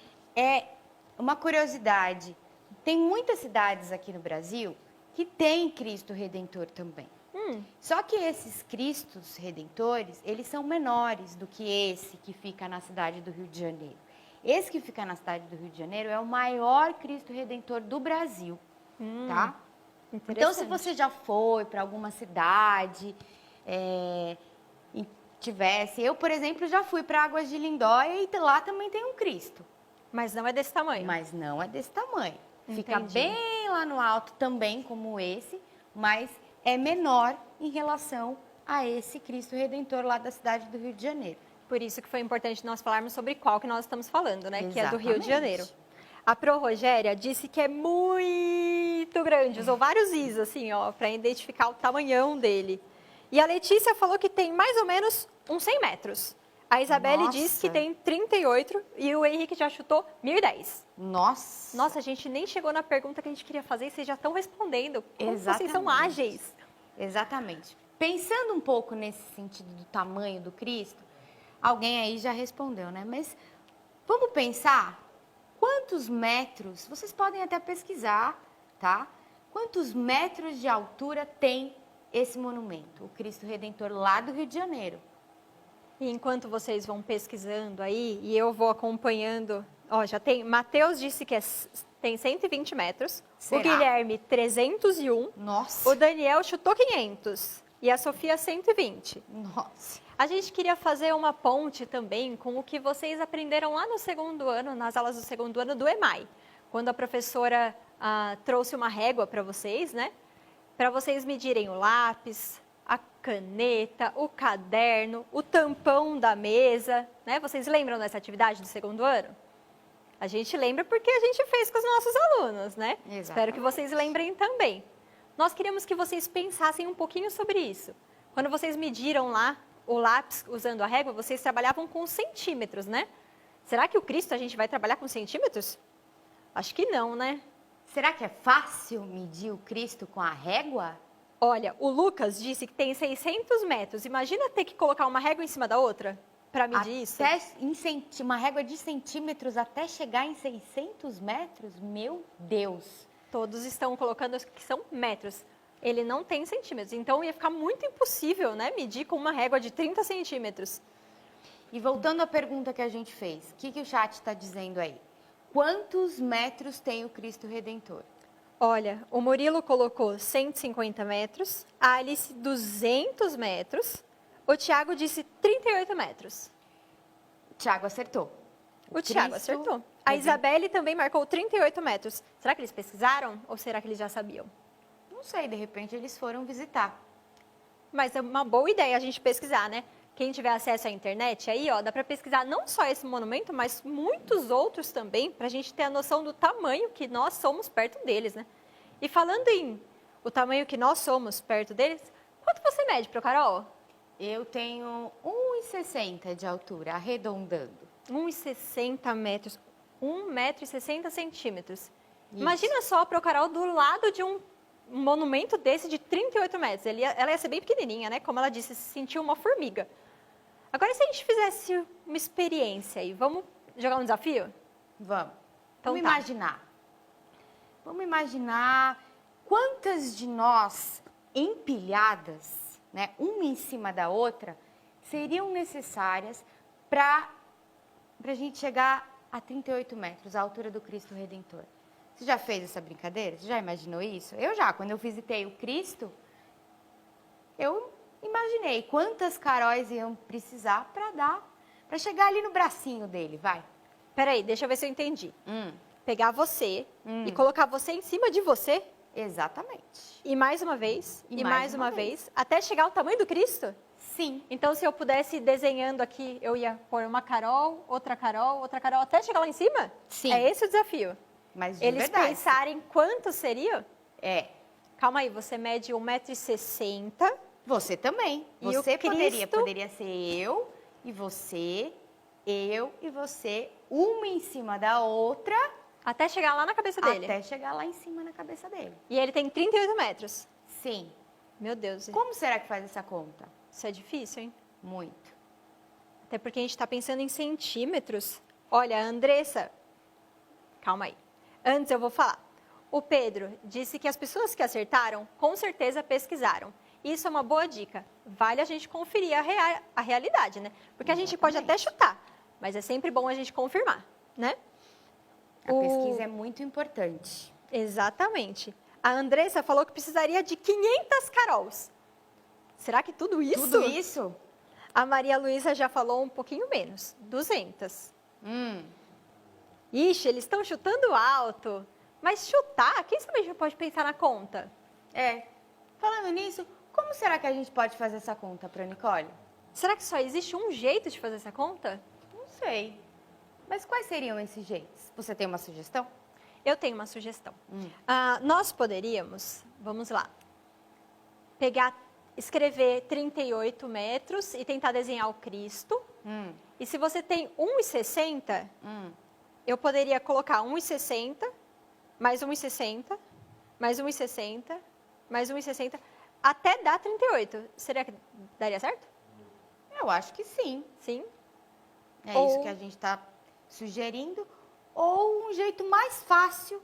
uma curiosidade, tem muitas cidades aqui no Brasil que tem Cristo Redentor também. Só que esses Cristos Redentores, eles são menores do que esse que fica na cidade do Rio de Janeiro. Esse que fica na cidade do Rio de Janeiro é o maior Cristo Redentor do Brasil, tá? Então, se você já foi para alguma cidade, e tivesse... Eu, por exemplo, já fui para Águas de Lindóia e lá também tem um Cristo. Mas não é desse tamanho. Mas não é desse tamanho. Fica Entendi. bem lá no alto também, como esse, mas é menor em relação a esse Cristo Redentor lá da cidade do Rio de Janeiro. Por isso que foi importante nós falarmos sobre qual que nós estamos falando, né? Que é do Rio de Exatamente. Janeiro. A Pro Rogéria disse que é muito grande, usou vários is, assim, ó, para identificar o tamanhão dele. E a Letícia falou que tem mais ou menos uns 100 metros. A Isabelle Nossa. disse que tem 38 e o Henrique já chutou 1010. Nossa! Nossa, a gente nem chegou na pergunta que a gente queria fazer e vocês já estão respondendo. Como vocês são Exatamente. ágeis. Exatamente. Pensando um pouco nesse sentido do tamanho do Cristo, alguém aí já respondeu, né? Mas vamos pensar quantos metros, vocês podem até pesquisar, tá? Quantos metros de altura tem esse monumento, o Cristo Redentor lá do Rio de Janeiro? E enquanto vocês vão pesquisando aí, e eu vou acompanhando, ó, já tem, Matheus disse que tem 120 metros, Será? o Guilherme 301, Nossa! o Daniel chutou 500 e a Sofia 120. Nossa! A gente queria fazer uma ponte também com o que vocês aprenderam lá no segundo ano, nas aulas do segundo ano do EMAI, quando a professora trouxe uma régua para vocês, né? Para vocês medirem o lápis, a caneta, o caderno, o tampão da mesa, né? Vocês lembram dessa atividade do segundo ano? A gente lembra porque a gente fez com os nossos alunos, né? Exatamente. Espero que vocês lembrem também. Nós queríamos que vocês pensassem um pouquinho sobre isso. Quando vocês mediram lá o lápis usando a régua, vocês trabalhavam com centímetros, né? Será que o Cristo a gente vai trabalhar com centímetros? Acho que não, né? Será que é fácil medir o Cristo com a régua? Olha, o Lucas disse que tem 600 metros. Imagina ter que colocar uma régua em cima da outra para medir isso. Uma régua de centímetros até chegar em 600 metros? Meu Deus! Todos estão colocando que são metros. Ele não tem centímetros. Então ia ficar muito impossível, né? Medir com uma régua de 30 centímetros. E voltando à pergunta que a gente fez, o que o chat está dizendo aí? Quantos metros tem o Cristo Redentor? Olha, o Murilo colocou 150 metros, a Alice 200 metros, o Thiago disse 38 metros. O Thiago acertou. O Thiago acertou. A Isabelle também marcou 38 metros. Será que eles pesquisaram ou será que eles já sabiam? Não sei, de repente eles foram visitar. Mas é uma boa ideia a gente pesquisar, né? Quem tiver acesso à internet, aí, ó, dá para pesquisar não só esse monumento, mas muitos outros também, para a gente ter a noção do tamanho que nós somos perto deles, né? E falando em o tamanho que nós somos perto deles, quanto você mede, pro Carol? Eu tenho 1,60 de altura, arredondando. 1,60 metros, 1,60 centímetros. Imagina só, pro Carol, do lado de um monumento desse de 38 metros. Ela ia ser bem pequenininha, né? Como ela disse, se sentiu uma formiga. Agora, se a gente fizesse uma experiência aí, vamos jogar um desafio? Vamos. Então, vamos imaginar. Vamos imaginar quantas de nós empilhadas, né, uma em cima da outra, seriam necessárias para a gente chegar a 38 metros, a altura do Cristo Redentor. Você já fez essa brincadeira? Você já imaginou isso? Eu já. Quando eu visitei o Cristo, eu imaginei quantas Caróis iam precisar para chegar ali no bracinho dele, vai. Peraí, deixa eu ver se eu entendi. Pegar você e colocar você em cima de você? Exatamente. E mais uma vez, e mais uma vez, até chegar ao tamanho do Cristo? Sim. Então, se eu pudesse ir desenhando aqui, eu ia pôr uma Carol, outra Carol, até chegar lá em cima? Sim. É esse o desafio. Mas de Eles verdade. pensarem quanto seria? É. Calma aí, você mede 1,60 m. Você também. E Você o Cristo... poderia ser eu e você, uma em cima da outra. Até chegar lá na cabeça dele. Até chegar lá em cima na cabeça dele. E ele tem 38 metros. Sim. Meu Deus. Como será que faz essa conta? Isso é difícil, hein? Muito. Até porque a gente está pensando em centímetros. Olha, Andressa, calma aí. Antes eu vou falar. O Pedro disse que as pessoas que acertaram, com certeza pesquisaram. Isso é uma boa dica. Vale a gente conferir a realidade, né? Porque a gente pode até chutar, mas é sempre bom a gente confirmar, né? A pesquisa é muito importante. Exatamente. A Andressa falou que precisaria de 500 Carols. Será que tudo isso? Tudo isso? A Maria Luísa já falou um pouquinho menos, 200. Ixi, eles estão chutando alto. Mas chutar, quem sabe já pode pensar na conta? É. Falando nisso, como será que a gente pode fazer essa conta para Nicole? Será que só existe um jeito de fazer essa conta? Não sei. Mas quais seriam esses jeitos? Você tem uma sugestão? Eu tenho uma sugestão. Nós poderíamos, vamos lá, escrever 38 metros e tentar desenhar o Cristo. E se você tem 1,60, eu poderia colocar 1,60, mais 1,60, mais 1,60, mais 1,60, até dar 38. Será que daria certo? Eu acho que sim. Sim? É isso que a gente está sugerindo. Ou um jeito mais fácil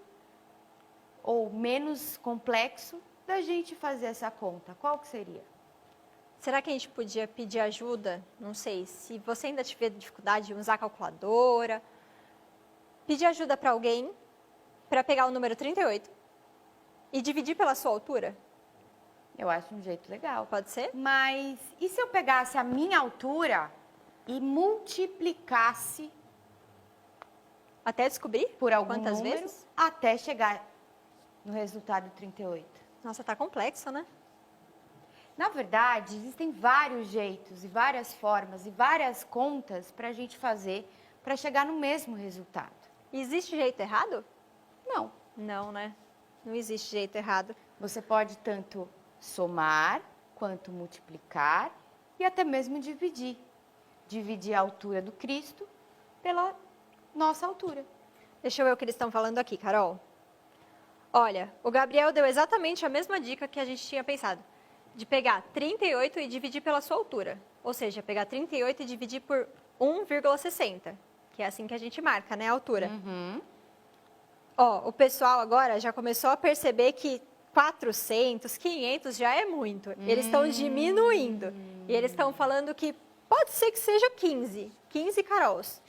ou menos complexo da gente fazer essa conta. Qual que seria? Será que a gente podia pedir ajuda? Não sei, se você ainda tiver dificuldade de usar a calculadora, pedir ajuda para alguém para pegar o número 38 e dividir pela sua altura? Eu acho um jeito legal. Pode ser? Mas e se eu pegasse a minha altura e multiplicasse até descobrir por algum quantas número, vezes? Até chegar no resultado 38. Nossa, tá complexo, né? Na verdade, existem vários jeitos e várias formas e várias contas para a gente fazer para chegar no mesmo resultado. Existe jeito errado? Não. Não, né? Não existe jeito errado. Você pode tanto somar quanto multiplicar e até mesmo dividir. Dividir a altura do Cristo pela nossa altura. Deixa eu ver o que eles estão falando aqui, Carol. Olha, o Gabriel deu exatamente a mesma dica que a gente tinha pensado. De pegar 38 e dividir pela sua altura. Ou seja, pegar 38 e dividir por 1,60. Que é assim que a gente marca, né, a altura. Ó, o pessoal agora já começou a perceber que 400, 500 já é muito. Eles estão diminuindo. E eles estão falando que pode ser que seja 15. 15 Carols.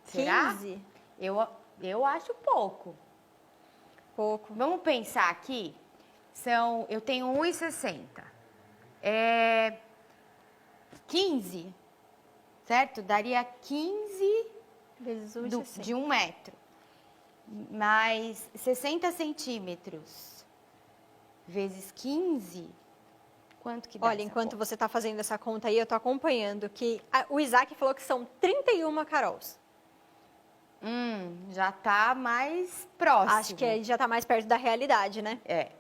Será? 15? Eu acho pouco. Pouco. Vamos pensar aqui. Eu tenho 1,60. 15, certo? Daria 15 Vezes 1,60. de 1 metro. Mais 60 centímetros vezes 15, quanto que dá? Olha, enquanto você está fazendo essa conta aí, eu estou acompanhando que o Isaac falou que são 31 Carols. Já tá mais próximo. Acho que aí já está mais perto da realidade, né? É.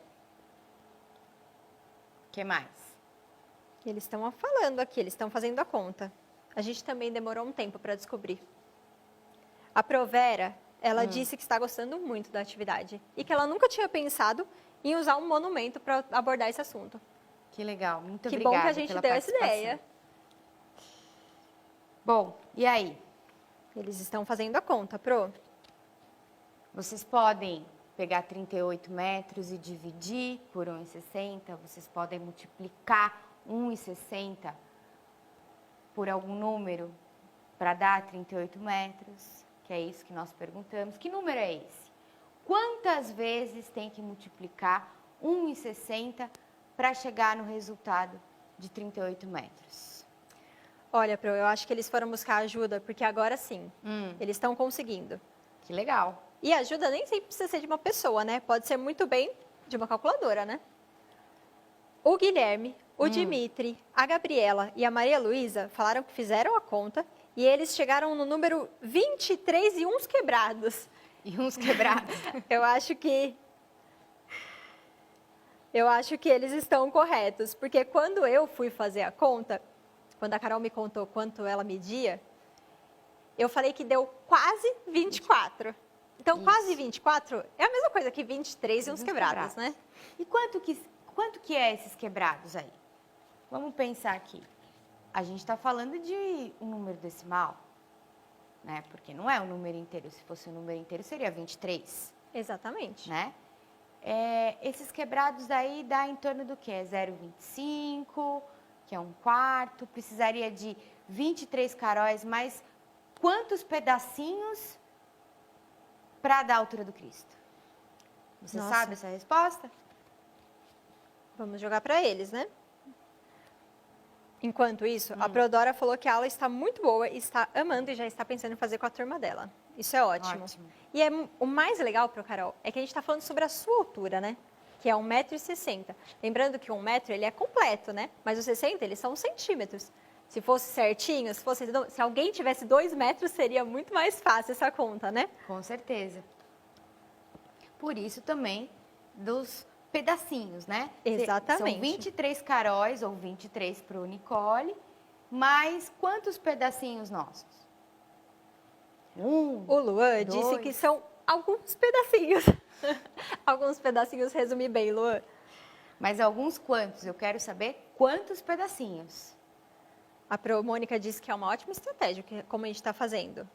O que mais? Eles estão falando aqui, eles estão fazendo a conta. A gente também demorou um tempo para descobrir. A Provera, ela disse que está gostando muito da atividade e que ela nunca tinha pensado em usar um monumento para abordar esse assunto. Que legal, muito Que obrigada bom que a gente pela deu essa participação. ideia. Bom, e aí? Eles estão fazendo a conta, Pro. Vocês podem pegar 38 metros e dividir por 1,60. Vocês podem multiplicar 1,60 por algum número para dar 38 metros, que é isso que nós perguntamos. Que número é esse? Quantas vezes tem que multiplicar 1,60 para chegar no resultado de 38 metros? Olha, Pro, eu acho que eles foram buscar ajuda, porque agora sim, eles estão conseguindo. Que legal. E ajuda nem sempre precisa ser de uma pessoa, né? Pode ser muito bem de uma calculadora, né? O Guilherme, o Dimitri, a Gabriela e a Maria Luísa falaram que fizeram a conta e eles chegaram no número 23 e uns quebrados. E uns quebrados. Eu acho que eles estão corretos, porque quando eu fui fazer a conta, quando a Carol me contou quanto ela media, eu falei que deu quase 24. Então, Isso. quase 24 é a mesma coisa que 23 e uns quebrados, né? E quanto que é esses quebrados aí? Vamos pensar aqui. A gente está falando de um número decimal, né? Porque não é um número inteiro. Se fosse um número inteiro, seria 23, Exatamente. né? Esses quebrados aí dá em torno do quê? 0,25, que é 1/4. Precisaria de 23 caróis, mais quantos pedacinhos para dar a altura do Cristo? Você Nossa. sabe essa resposta? Vamos jogar para eles, né? Enquanto isso, a Prodora falou que a aula está muito boa, está amando e já está pensando em fazer com a turma dela. Isso é ótimo. Ótimo. E o mais legal, Pro Carol, é que a gente está falando sobre a sua altura, né? Que é 1,60 m. Lembrando que 1 metro, ele é completo, né? Mas os 60, eles são centímetros. Se fosse certinho, se alguém tivesse 2 metros, seria muito mais fácil essa conta, né? Com certeza. Por isso também dos pedacinhos, né? Exatamente. São 23 caróis, ou 23 para o Nicole, mas quantos pedacinhos nossos? O Luan disse 2. que são alguns pedacinhos. Alguns pedacinhos, resume bem, Luan. Mas alguns quantos? Eu quero saber quantos pedacinhos. A Pro Mônica disse que é uma ótima estratégia, como a gente está fazendo.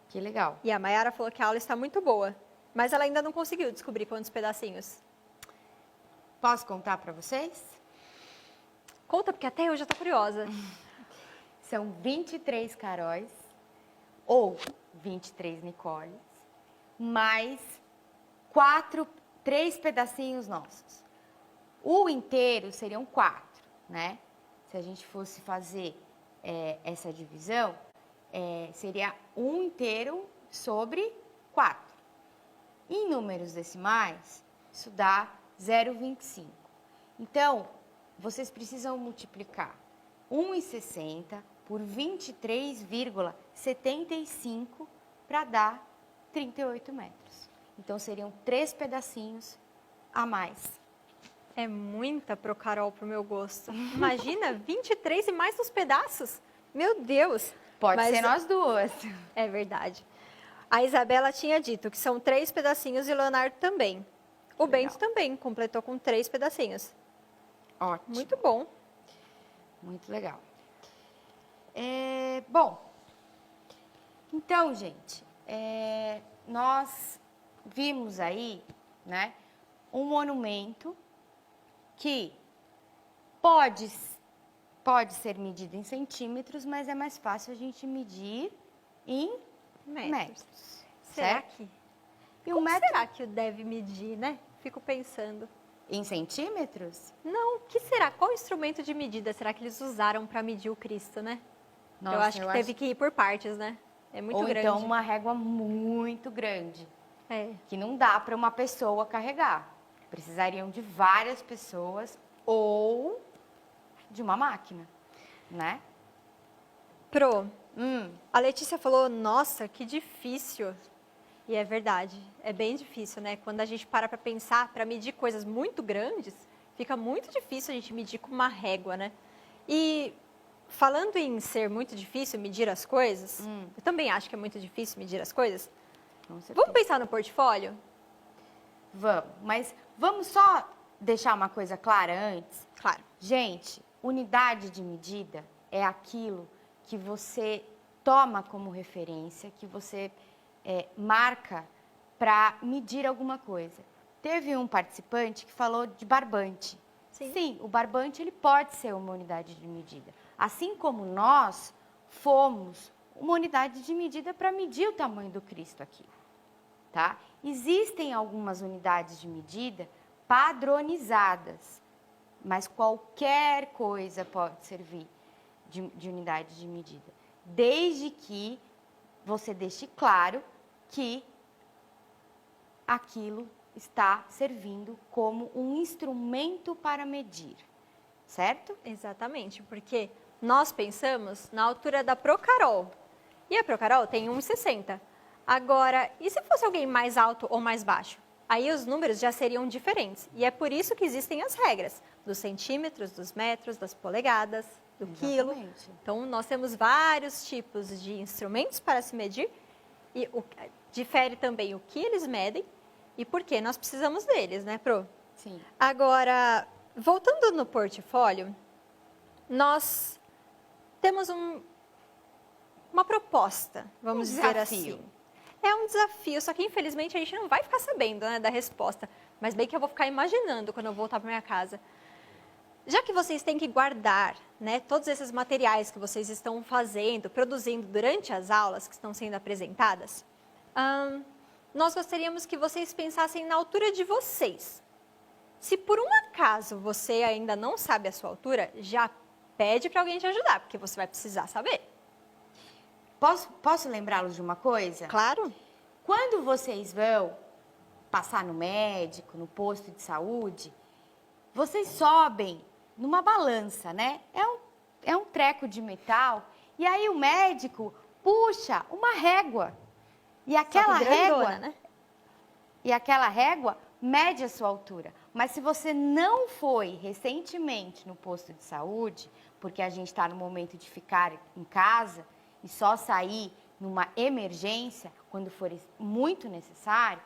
Que legal. E a Mayara falou que a aula está muito boa, mas ela ainda não conseguiu descobrir quantos pedacinhos. Posso contar para vocês? Conta, porque até eu já estou curiosa. São 23 caróis, ou 23 Nicoles, mais 3 pedacinhos nossos. O inteiro seriam 4, né? Se a gente fosse fazer essa divisão, seria 1 inteiro sobre 4. Em números decimais, isso dá 0,25. Então, vocês precisam multiplicar 1,60 por 23,75 para dar 38 metros. Então, seriam 3 pedacinhos a mais. É muita Procarol pro meu gosto. Imagina, 23 e mais uns pedaços. Meu Deus. Pode Mas ser nós duas. É verdade. A Isabela tinha dito que são 3 pedacinhos e o Leonardo também. O Bento também completou com 3 pedacinhos. Ótimo. Muito bom. Muito legal. Bom, então, gente, nós vimos aí, né, um monumento que pode ser medido em centímetros, mas é mais fácil a gente medir em metros. Será certo? que? E Como será que deve medir, né? Fico pensando. Em centímetros? Não, o que será? Qual instrumento de medida será que eles usaram para medir o Cristo, né? Nossa, eu acho que teve que ir por partes, né? É muito grande. Ou então uma régua muito grande, É. que não dá para uma pessoa carregar. Precisariam de várias pessoas ou de uma máquina, né? Pro, a Letícia falou, nossa, que difícil. E é verdade, é bem difícil, né? Quando a gente para pensar, para medir coisas muito grandes, fica muito difícil a gente medir com uma régua, né? E falando em ser muito difícil medir as coisas, eu também acho que é muito difícil medir as coisas. Com certeza. Vamos pensar no portfólio? Vamos, mas vamos só deixar uma coisa clara antes? Claro. Gente, unidade de medida é aquilo que você toma como referência, que você marca para medir alguma coisa. Teve um participante que falou de barbante. Sim, o barbante ele pode ser uma unidade de medida. Assim como nós fomos uma unidade de medida para medir o tamanho do Cristo aqui. Tá? Existem algumas unidades de medida padronizadas, mas qualquer coisa pode servir de unidade de medida, desde que você deixe claro que aquilo está servindo como um instrumento para medir, certo? Exatamente, porque nós pensamos na altura da Procarol. E a Procarol tem 1,60. Agora, e se fosse alguém mais alto ou mais baixo? Aí os números já seriam diferentes. E é por isso que existem as regras dos centímetros, dos metros, das polegadas, do quilo. Então, nós temos vários tipos de instrumentos para se medir. E difere também o que eles medem e por que nós precisamos deles, né, Pro? Sim. Agora, voltando no portfólio, nós temos uma proposta, vamos dizer assim. É um desafio, só que infelizmente a gente não vai ficar sabendo, né, da resposta. Mas bem que eu vou ficar imaginando quando eu voltar para minha casa. Já que vocês têm que guardar, né, todos esses materiais que vocês estão fazendo, produzindo durante as aulas que estão sendo apresentadas, nós gostaríamos que vocês pensassem na altura de vocês. Se por um acaso você ainda não sabe a sua altura, já pede para alguém te ajudar, porque você vai precisar saber. Posso lembrá-los de uma coisa? Claro. Quando vocês vão passar no médico, no posto de saúde, vocês sobem numa balança, né? É um treco de metal. E aí o médico puxa uma régua. E aquela régua, né? E aquela régua mede a sua altura. Mas se você não foi recentemente no posto de saúde, porque a gente está no momento de ficar em casa e só sair numa emergência, quando for muito necessário,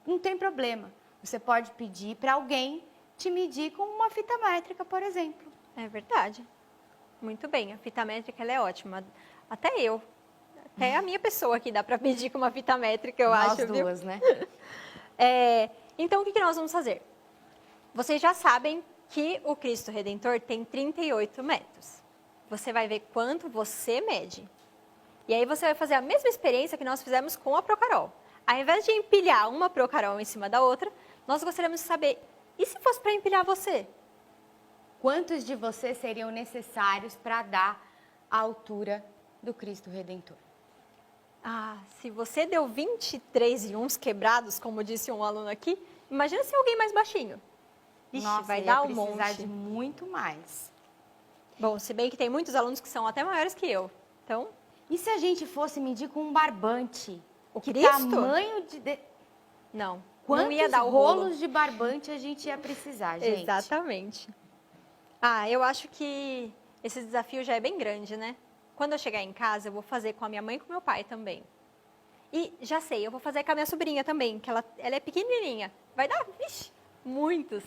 não tem problema. Você pode pedir para alguém te medir com uma fita métrica, por exemplo. É verdade. Muito bem, a fita métrica ela é ótima. Até a minha pessoa aqui dá para medir com uma fita métrica, eu acho. Nós duas, né? Então, o que nós vamos fazer? Vocês já sabem que o Cristo Redentor tem 38 metros. Você vai ver quanto você mede. E aí você vai fazer a mesma experiência que nós fizemos com a Procarol. Ao invés de empilhar uma Procarol em cima da outra, nós gostaríamos de saber, e se fosse para empilhar você? Quantos de vocês seriam necessários para dar a altura do Cristo Redentor? Se você deu 23 e uns quebrados, como disse um aluno aqui, imagina se alguém mais baixinho. Ixi, Nossa, vai dar um precisar monte. de muito mais. Bom, se bem que tem muitos alunos que são até maiores que eu. Então, e se a gente fosse medir com um barbante? o Cristo? Tamanho de... Não. quantos ia dar o rolo. rolos de barbante a gente ia precisar, gente. Exatamente. Ah, eu acho que esse desafio já é bem grande, né? Quando eu chegar em casa, eu vou fazer com a minha mãe e com o meu pai também. E já sei, eu vou fazer com a minha sobrinha também, que ela é pequenininha. Vai dar, vixe, muitos.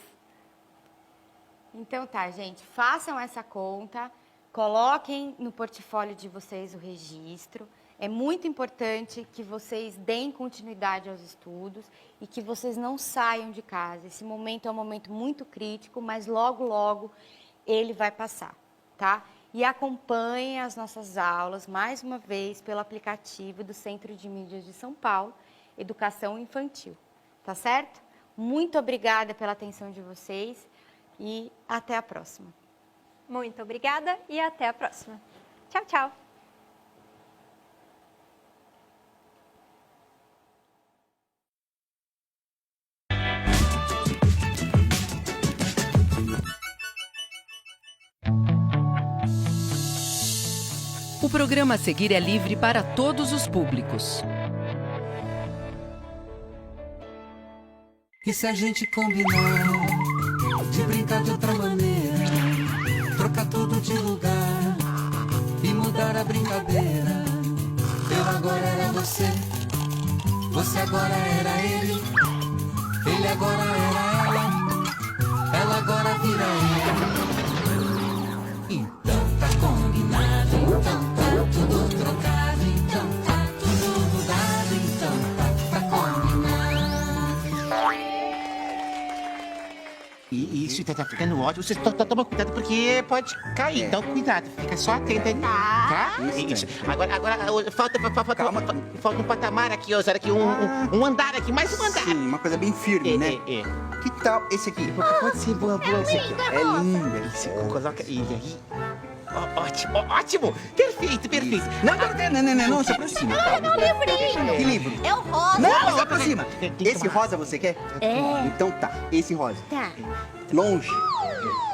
Então tá, gente, façam essa conta, coloquem no portfólio de vocês o registro. É muito importante que vocês deem continuidade aos estudos e que vocês não saiam de casa. Esse momento é um momento muito crítico, mas logo, logo ele vai passar, tá? E acompanhem as nossas aulas, mais uma vez, pelo aplicativo do Centro de Mídias de São Paulo, Educação Infantil, tá certo? Muito obrigada pela atenção de vocês e até a próxima. Muito obrigada e até a próxima. Tchau, tchau. O programa a seguir é livre para todos os públicos. E se a gente combinar de brincar de outra maneira, trocar tudo de lugar e mudar a brincadeira? Eu agora era você, você agora era ele agora era ela agora vira ele. Então tá combinado, então tá tudo trocado, então tá tudo mudado, então tá combinado. E isso tá ficando ótimo. Você toma cuidado porque pode cair. Então cuidado, fica só atento aí. Tá? Isso. Agora falta um patamar aqui, ó. Aqui, um andar aqui, mais um andar. Sim, uma coisa bem firme, né? Que tal esse aqui? Pode ser boa esse aqui. É lindo. Isso, coloca ele aí. Ótimo! Perfeito. Não, se aproxima. Não, livrinho. Que livro? É o rosa. Não, se aproxima. Esse rosa você quer? Então tá, esse rosa. Tá. Longe.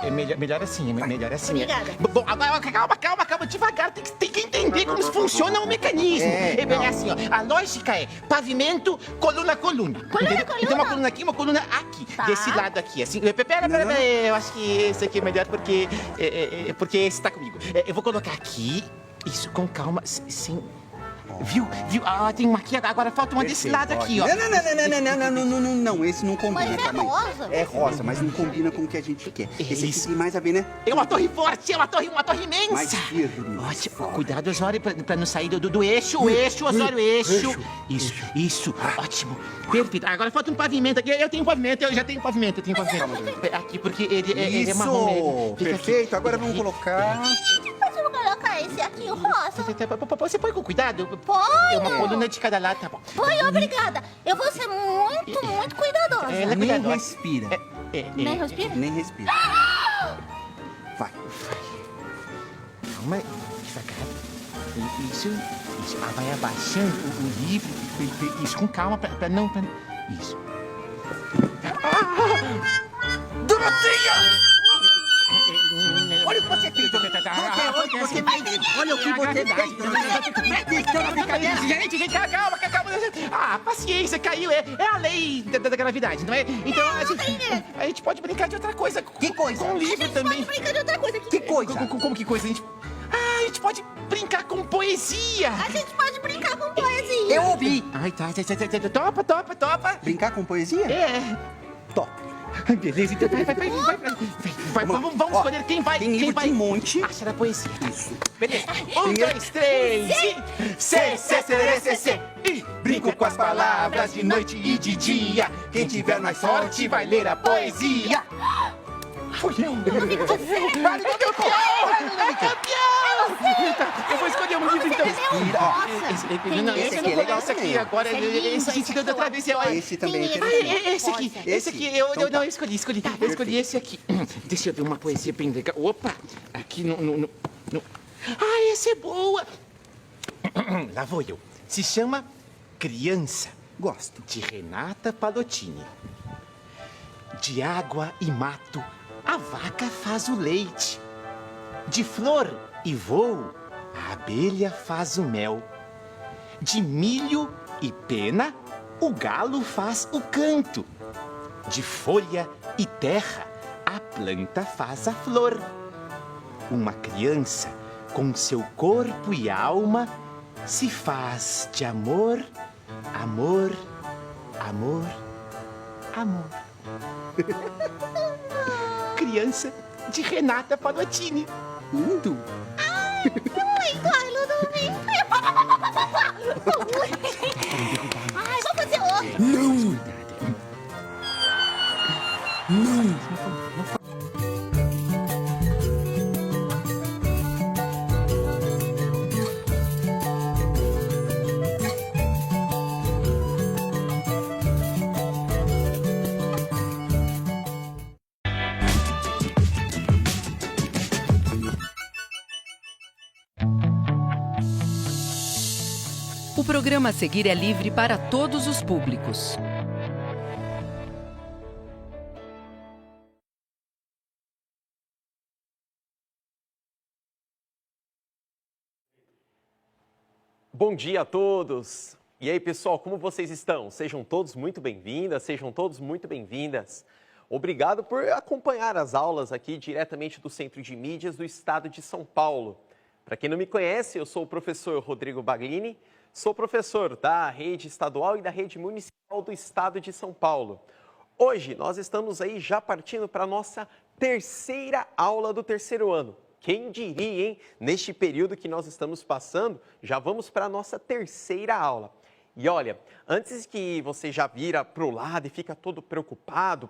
É melhor assim, melhor assim. Obrigada. Bom, agora calma, devagar. Tem que entender como funciona o mecanismo. É assim, ó. A lógica é pavimento, coluna. Entendeu? Então uma coluna aqui, uma coluna aqui. Tá. Desse lado aqui, assim. Pera. Eu acho que esse aqui é melhor porque esse tá comigo. Eu vou colocar aqui, isso com calma, sim. Viu? Ah, tem uma aqui, agora falta uma desse lado aqui, ó. Não, esse não combina. Mas é rosa. É rosa, mas não combina com o que a gente quer. Esse aqui tem mais a ver, né? É uma torre forte, uma torre imensa. Mais firme. Ótimo. Cuidado, Osório, pra não sair do eixo. Osório, eixo. Isso. Ótimo. Perfeito. Agora falta um pavimento aqui. Eu já tenho pavimento. Aqui, porque ele é marrom. Perfeito. Agora vamos colocar... Mas eu vou colocar esse aqui, o rosa. Você põe com cuidado? Põe. É uma coluna de cada lado, tá bom. Põe, obrigada. Eu vou ser muito cuidadosa. Nem respira. Nem respira? Nem respira. Vai. Calma, devagar. Isso. Vai abaixando o livro. Isso, com calma, pra não... Isso. Doroteia! Olha o que você fez, Olha o que você fez. Gente, calma. Ah, paciência, caiu. É a lei da gravidade, não é? Então a gente pode brincar de outra coisa. Que coisa? Com o livro também. Pode brincar de outra coisa. Que coisa? Como que coisa? A gente pode brincar com poesia. A gente pode brincar com poesia. Eu ouvi. Ai, tá. Topa. Brincar com poesia? É. Top. Beleza, então vai. Vamos escolher quem vai. Tem livro de monte. Achar a poesia. Isso. Beleza. 1, 2, 3 e... C. E brinco com as palavras de noite e de dia. Quem tiver mais sorte vai ler a poesia. Fui eu. É campeão! Eu vou escolher um livro, então. Esse aqui é legal. Esse aqui, agora, esse a gente deu da outra vez. Esse também é interessante. Esse aqui, eu escolhi esse aqui. Deixa eu ver uma poesia bem legal. Opa, aqui no... Ah, essa é boa. Lá vou eu. Se chama Criança. Gosto. De Renata Palottini. De água e mato, a vaca faz o leite. De flor e voo, a abelha faz o mel. De milho e pena, o galo faz o canto. De folha e terra, a planta faz a flor. Uma criança, com seu corpo e alma, se faz de amor, amor, amor, amor. Criança de Renata Palottini. Lindo! Ai, vou fazer outro. Não! Não! O programa a seguir é livre para todos os públicos. Bom dia a todos! E aí, pessoal, como vocês estão? Sejam todos muito bem-vindas, sejam todos muito bem-vindas. Obrigado por acompanhar as aulas aqui diretamente do Centro de Mídias do Estado de São Paulo. Para quem não me conhece, eu sou o professor Rodrigo Baglini, sou professor da rede estadual e da rede municipal do Estado de São Paulo. Hoje nós estamos aí já partindo para a nossa terceira aula do terceiro ano. Quem diria, hein? Neste período que nós estamos passando, já vamos para a nossa terceira aula. E olha, antes que você já vira para o lado e fica todo preocupado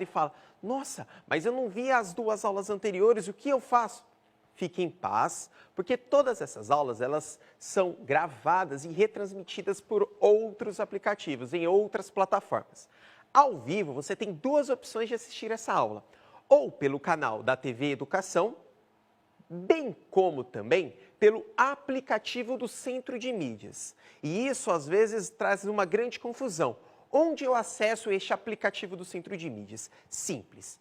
e fala, nossa, mas eu não vi as duas aulas anteriores, o que eu faço? Fique em paz, porque todas essas aulas, elas são gravadas e retransmitidas por outros aplicativos, em outras plataformas. Ao vivo, você tem duas opções de assistir essa aula, ou pelo canal da TV Educação, bem como também pelo aplicativo do Centro de Mídias. E isso, às vezes, traz uma grande confusão. Onde eu acesso este aplicativo do Centro de Mídias? Simples.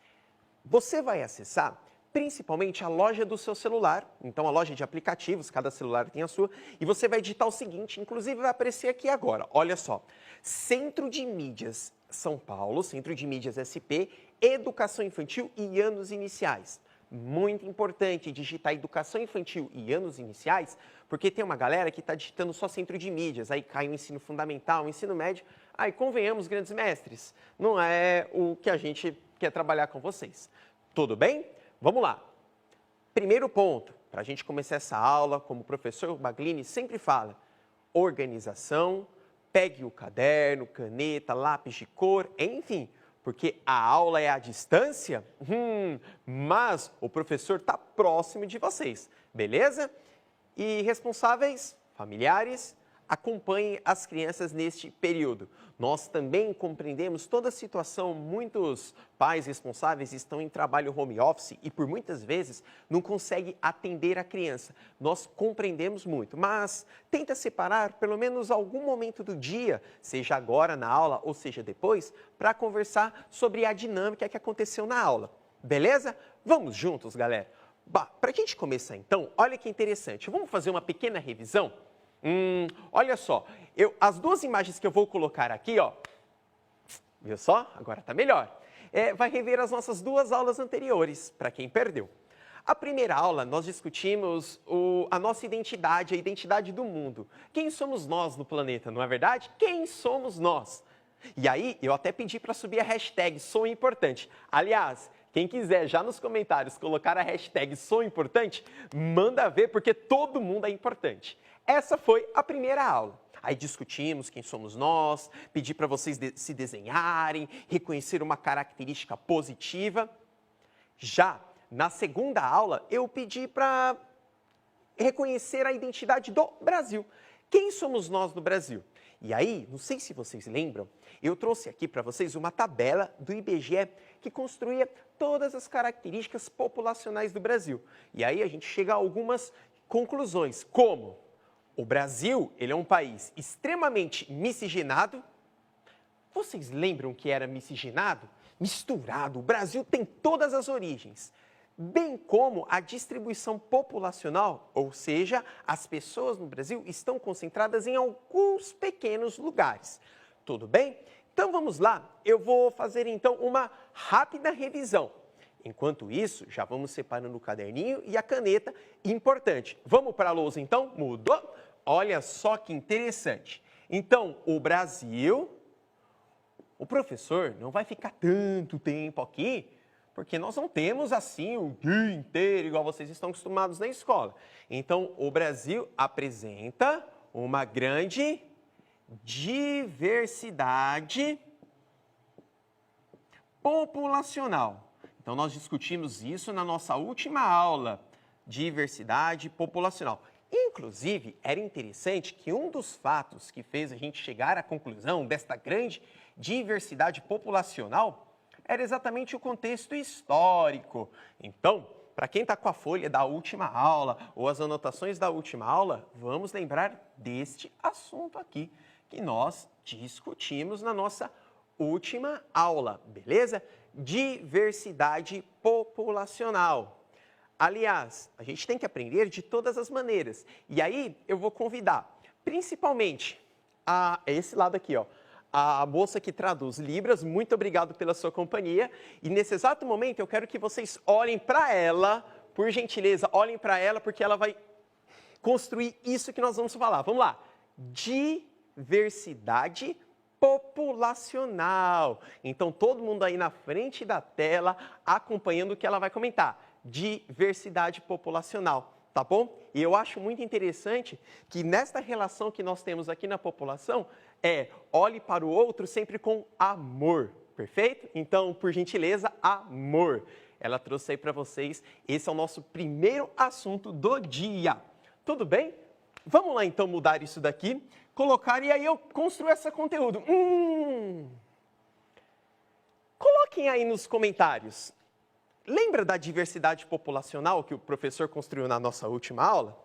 Você vai acessar principalmente a loja do seu celular, então a loja de aplicativos, cada celular tem a sua, e você vai digitar o seguinte, inclusive vai aparecer aqui agora, olha só, Centro de Mídias São Paulo, Centro de Mídias SP, Educação Infantil e Anos Iniciais. Muito importante digitar Educação Infantil e Anos Iniciais, porque tem uma galera que está digitando só Centro de Mídias, aí cai o ensino fundamental, o ensino médio, aí convenhamos, grandes mestres, não é o que a gente quer trabalhar com vocês. Tudo bem? Vamos lá. Primeiro ponto, para a gente começar essa aula, como o professor Baglini sempre fala, organização, pegue o caderno, caneta, lápis de cor, enfim, porque a aula é à distância, mas o professor está próximo de vocês, beleza? E responsáveis, familiares, acompanhem as crianças neste período. Nós também compreendemos toda a situação, muitos pais responsáveis estão em trabalho home office e por muitas vezes não conseguem atender a criança. Nós compreendemos muito, mas tenta separar pelo menos algum momento do dia, seja agora na aula ou seja depois, para conversar sobre a dinâmica que aconteceu na aula. Beleza? Vamos juntos, galera? Para a gente começar então, olha que interessante, vamos fazer uma pequena revisão? Olha só, as duas imagens que eu vou colocar aqui, ó, viu só? Agora tá melhor. Vai rever as nossas duas aulas anteriores, para quem perdeu. A primeira aula, nós discutimos a nossa identidade, a identidade do mundo. Quem somos nós no planeta, não é verdade? Quem somos nós? E aí, eu até pedi para subir a hashtag Sou Importante. Aliás, quem quiser já nos comentários colocar a hashtag Sou Importante, manda ver, porque todo mundo é importante. Essa foi a primeira aula. Aí discutimos quem somos nós, pedi para vocês se desenharem, reconhecer uma característica positiva. Já na segunda aula, eu pedi para reconhecer a identidade do Brasil. Quem somos nós no Brasil? E aí, não sei se vocês lembram, eu trouxe aqui para vocês uma tabela do IBGE que construía todas as características populacionais do Brasil. E aí a gente chega a algumas conclusões, como o Brasil, ele é um país extremamente miscigenado. Vocês lembram que era miscigenado? Misturado. O Brasil tem todas as origens, bem como a distribuição populacional, ou seja, as pessoas no Brasil estão concentradas em alguns pequenos lugares. Tudo bem? Então vamos lá, eu vou fazer então uma rápida revisão. Enquanto isso, já vamos separando o caderninho e a caneta, importante. Vamos para a lousa então? Mudou? Olha só que interessante. Então, o Brasil, o professor não vai ficar tanto tempo aqui, porque nós não temos assim o dia inteiro, igual vocês estão acostumados na escola. Então, o Brasil apresenta uma grande diversidade populacional. Então, nós discutimos isso na nossa última aula, diversidade populacional. Inclusive, era interessante que um dos fatos que fez a gente chegar à conclusão desta grande diversidade populacional era exatamente o contexto histórico. Então, para quem está com a folha da última aula ou as anotações da última aula, vamos lembrar deste assunto aqui que nós discutimos na nossa última aula, beleza? Diversidade populacional. Aliás, a gente tem que aprender de todas as maneiras. E aí eu vou convidar, principalmente, esse lado aqui, ó, a moça que traduz Libras. Muito obrigado pela sua companhia. E nesse exato momento eu quero que vocês olhem para ela, por gentileza, olhem para ela, porque ela vai construir isso que nós vamos falar. Vamos lá. Diversidade populacional. Então, todo mundo aí na frente da tela, acompanhando o que ela vai comentar. Diversidade populacional, tá bom? E eu acho muito interessante que nesta relação que nós temos aqui na população, olhe para o outro sempre com amor, perfeito? Então, por gentileza, amor. Ela trouxe aí para vocês, esse é o nosso primeiro assunto do dia. Tudo bem? Vamos lá então mudar isso daqui, colocar e aí eu construo esse conteúdo. Coloquem aí nos comentários. Lembra da diversidade populacional que o professor construiu na nossa última aula?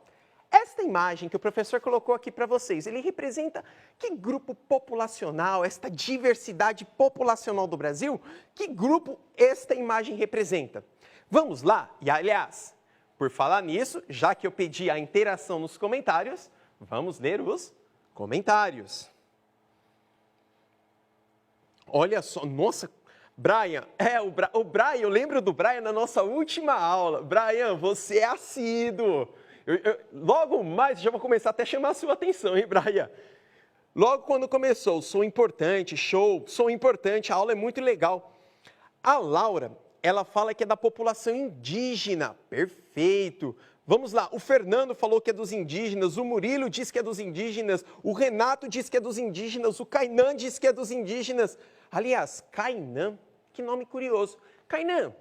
Esta imagem que o professor colocou aqui para vocês, ele representa que grupo populacional, esta diversidade populacional do Brasil, que grupo esta imagem representa? Vamos lá? E aliás, por falar nisso, já que eu pedi a interação nos comentários, vamos ler os comentários. Olha só, nossa, Brian, o Brian, eu lembro do Brian na nossa última aula. Brian, você é assíduo. Logo mais, já vou começar até a chamar a sua atenção, hein, Brian? Logo quando começou, som importante, show, som importante, a aula é muito legal. A Laura, ela fala que é da população indígena, perfeito. Vamos lá, o Fernando falou que é dos indígenas, o Murilo diz que é dos indígenas, o Renato diz que é dos indígenas, o Kainan diz que é dos indígenas. Aliás, Kainan, que nome curioso. Kainan,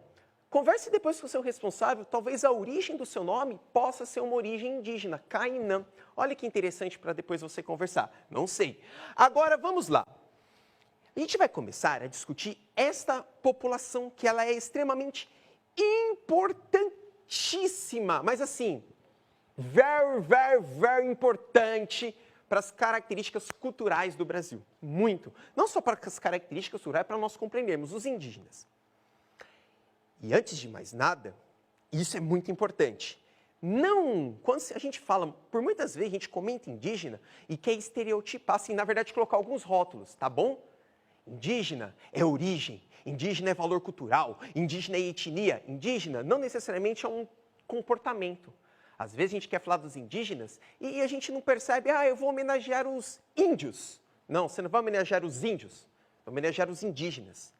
converse depois com o seu responsável, talvez a origem do seu nome possa ser uma origem indígena, Kainan. Olha que interessante para depois você conversar, não sei. Agora, vamos lá. A gente vai começar a discutir esta população que ela é extremamente importantíssima, mas assim, very importante para as características culturais do Brasil. Muito. Não só para as características culturais, para nós compreendermos os indígenas. E antes de mais nada, isso é muito importante. Não, quando a gente fala, por muitas vezes a gente comenta indígena e quer estereotipar, assim, na verdade colocar alguns rótulos, tá bom? Indígena é origem, indígena é valor cultural, indígena é etnia, indígena não necessariamente é um comportamento. Às vezes a gente quer falar dos indígenas e a gente não percebe, eu vou homenagear os índios. Não, você não vai homenagear os índios, vai homenagear os indígenas.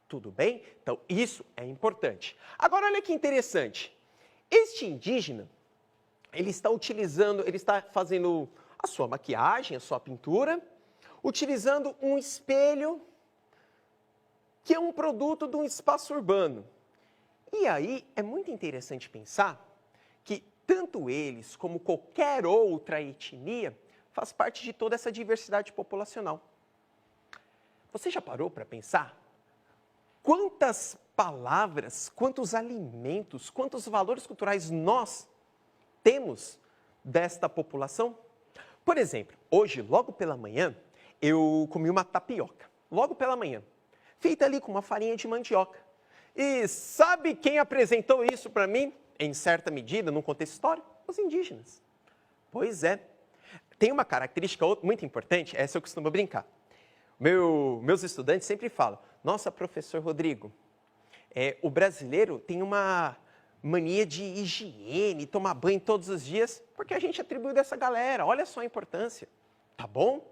Tudo bem? Então, isso é importante. Agora, olha que interessante. Este indígena, ele está fazendo a sua maquiagem, a sua pintura, utilizando um espelho que é um produto de um espaço urbano. E aí, é muito interessante pensar que tanto eles como qualquer outra etnia faz parte de toda essa diversidade populacional. Você já parou para pensar quantas palavras, quantos alimentos, quantos valores culturais nós temos desta população? Por exemplo, hoje, logo pela manhã, eu comi uma tapioca. Logo pela manhã. Feita ali com uma farinha de mandioca. E sabe quem apresentou isso para mim? Em certa medida, num contexto histórico? Os indígenas. Pois é. Tem uma característica muito importante, essa eu costumo brincar. Meus estudantes sempre falam, nossa, professor Rodrigo, o brasileiro tem uma mania de higiene, tomar banho todos os dias, porque a gente atribuiu dessa galera, olha só a importância, tá bom?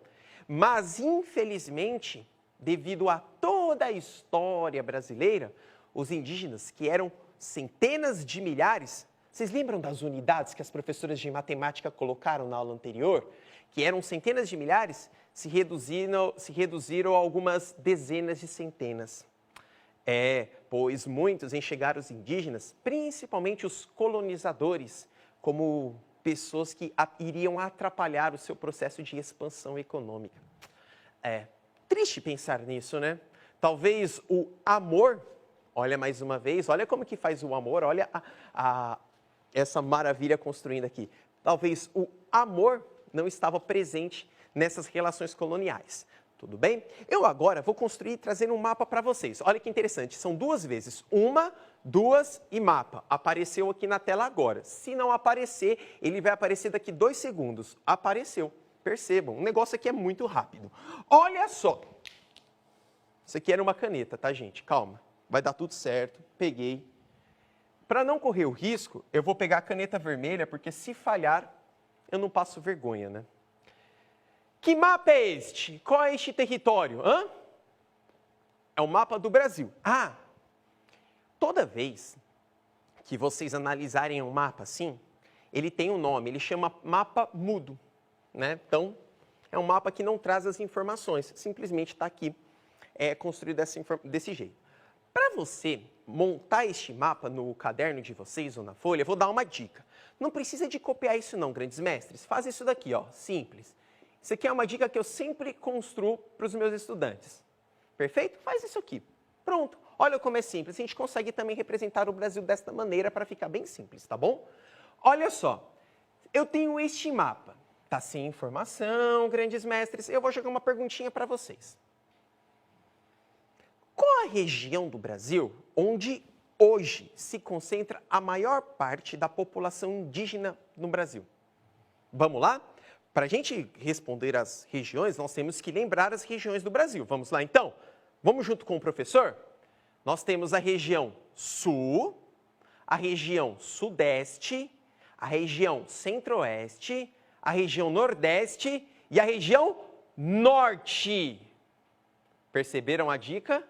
Mas, infelizmente, devido a toda a história brasileira, os indígenas, que eram centenas de milhares, vocês lembram das unidades que as professoras de matemática colocaram na aula anterior? Que eram centenas de milhares, se reduziram a algumas dezenas de centenas. Pois muitos enxergaram os indígenas, principalmente os colonizadores, como pessoas que iriam atrapalhar o seu processo de expansão econômica. Triste pensar nisso, né? Talvez o amor, olha mais uma vez, olha como que faz o amor, olha essa maravilha construindo aqui. Talvez o amor não estava presente nessas relações coloniais. Tudo bem? Eu agora vou construir trazendo um mapa para vocês. Olha que interessante, são 2 vezes. 1, 2 e mapa. Apareceu aqui na tela agora. Se não aparecer, ele vai aparecer daqui 2 segundos. Apareceu. Percebam, o negócio aqui é muito rápido. Olha só. Isso aqui era uma caneta, tá, gente? Calma. Vai dar tudo certo. Peguei. Para não correr o risco, eu vou pegar a caneta vermelha, porque se falhar, eu não passo vergonha, né? Que mapa é este? Qual é este território? É o mapa do Brasil. Toda vez que vocês analisarem um mapa assim, ele tem um nome, ele chama mapa mudo, né? Então, é um mapa que não traz as informações, simplesmente está aqui, construído desse jeito. Para você montar este mapa no caderno de vocês ou na folha, eu vou dar uma dica. Não precisa de copiar isso não, grandes mestres. Faz isso daqui, ó, simples. Isso aqui é uma dica que eu sempre construo para os meus estudantes. Perfeito? Faz isso aqui. Pronto. Olha como é simples. A gente consegue também representar o Brasil desta maneira para ficar bem simples, tá bom? Olha só. Eu tenho este mapa. Tá sem informação, grandes mestres. Eu vou jogar uma perguntinha para vocês. Qual a região do Brasil onde hoje se concentra a maior parte da população indígena no Brasil? Vamos lá? Para a gente responder as regiões, nós temos que lembrar as regiões do Brasil. Vamos lá, então? Vamos junto com o professor? Nós temos a região Sul, a região Sudeste, a região Centro-Oeste, a região Nordeste e a região Norte. Perceberam a dica?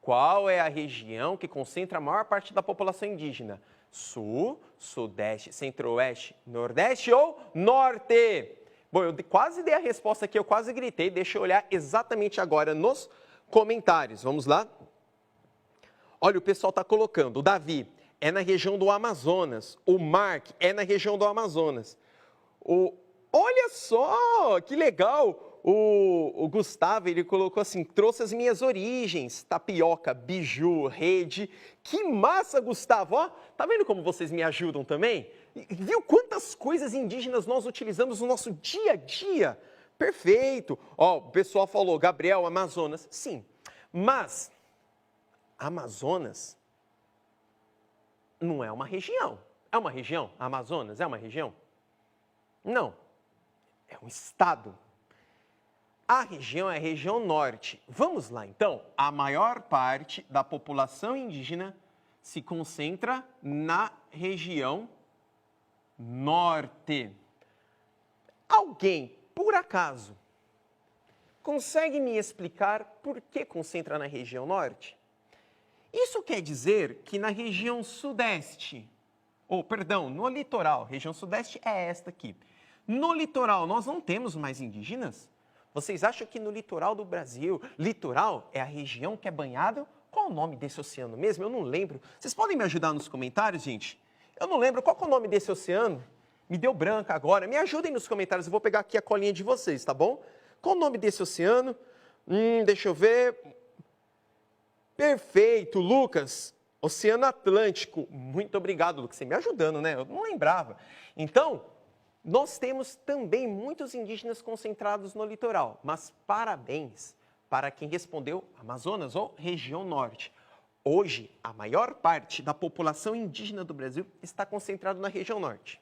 Qual é a região que concentra a maior parte da população indígena? Sul, Sudeste, Centro-Oeste, Nordeste ou Norte? Bom, eu quase dei a resposta aqui, eu quase gritei. Deixa eu olhar exatamente agora nos comentários. Vamos lá? Olha, o pessoal está colocando. O Davi é na região do Amazonas. O Mark é na região do Amazonas. Olha só, que legal! O Gustavo, ele colocou assim, trouxe as minhas origens, tapioca, biju, rede. Que massa, Gustavo! Ó, tá vendo como vocês me ajudam também? Viu quantas coisas indígenas nós utilizamos no nosso dia a dia? Perfeito! Ó, o pessoal falou, Gabriel, Amazonas. Sim, mas Amazonas não é uma região. É uma região? Amazonas é uma região? Não, é um estado. A região é a região norte. Vamos lá, então. A maior parte da população indígena se concentra na região norte. Alguém, por acaso, consegue me explicar por que concentra na região norte? Isso quer dizer que na região sudeste, no litoral, região sudeste é esta aqui. No litoral, nós não temos mais indígenas? Vocês acham que no litoral do Brasil, litoral é a região que é banhada? Qual é o nome desse oceano mesmo? Eu não lembro. Vocês podem me ajudar nos comentários, gente? Eu não lembro. Qual é o nome desse oceano? Me deu branca agora. Me ajudem nos comentários. Eu vou pegar aqui a colinha de vocês, tá bom? Qual o nome desse oceano? Deixa eu ver. Perfeito, Lucas. Oceano Atlântico. Muito obrigado, Lucas. Você me ajudando, né? Eu não lembrava. Então, nós temos também muitos indígenas concentrados no litoral, mas parabéns para quem respondeu Amazonas ou região norte. Hoje, a maior parte da população indígena do Brasil está concentrada na região norte.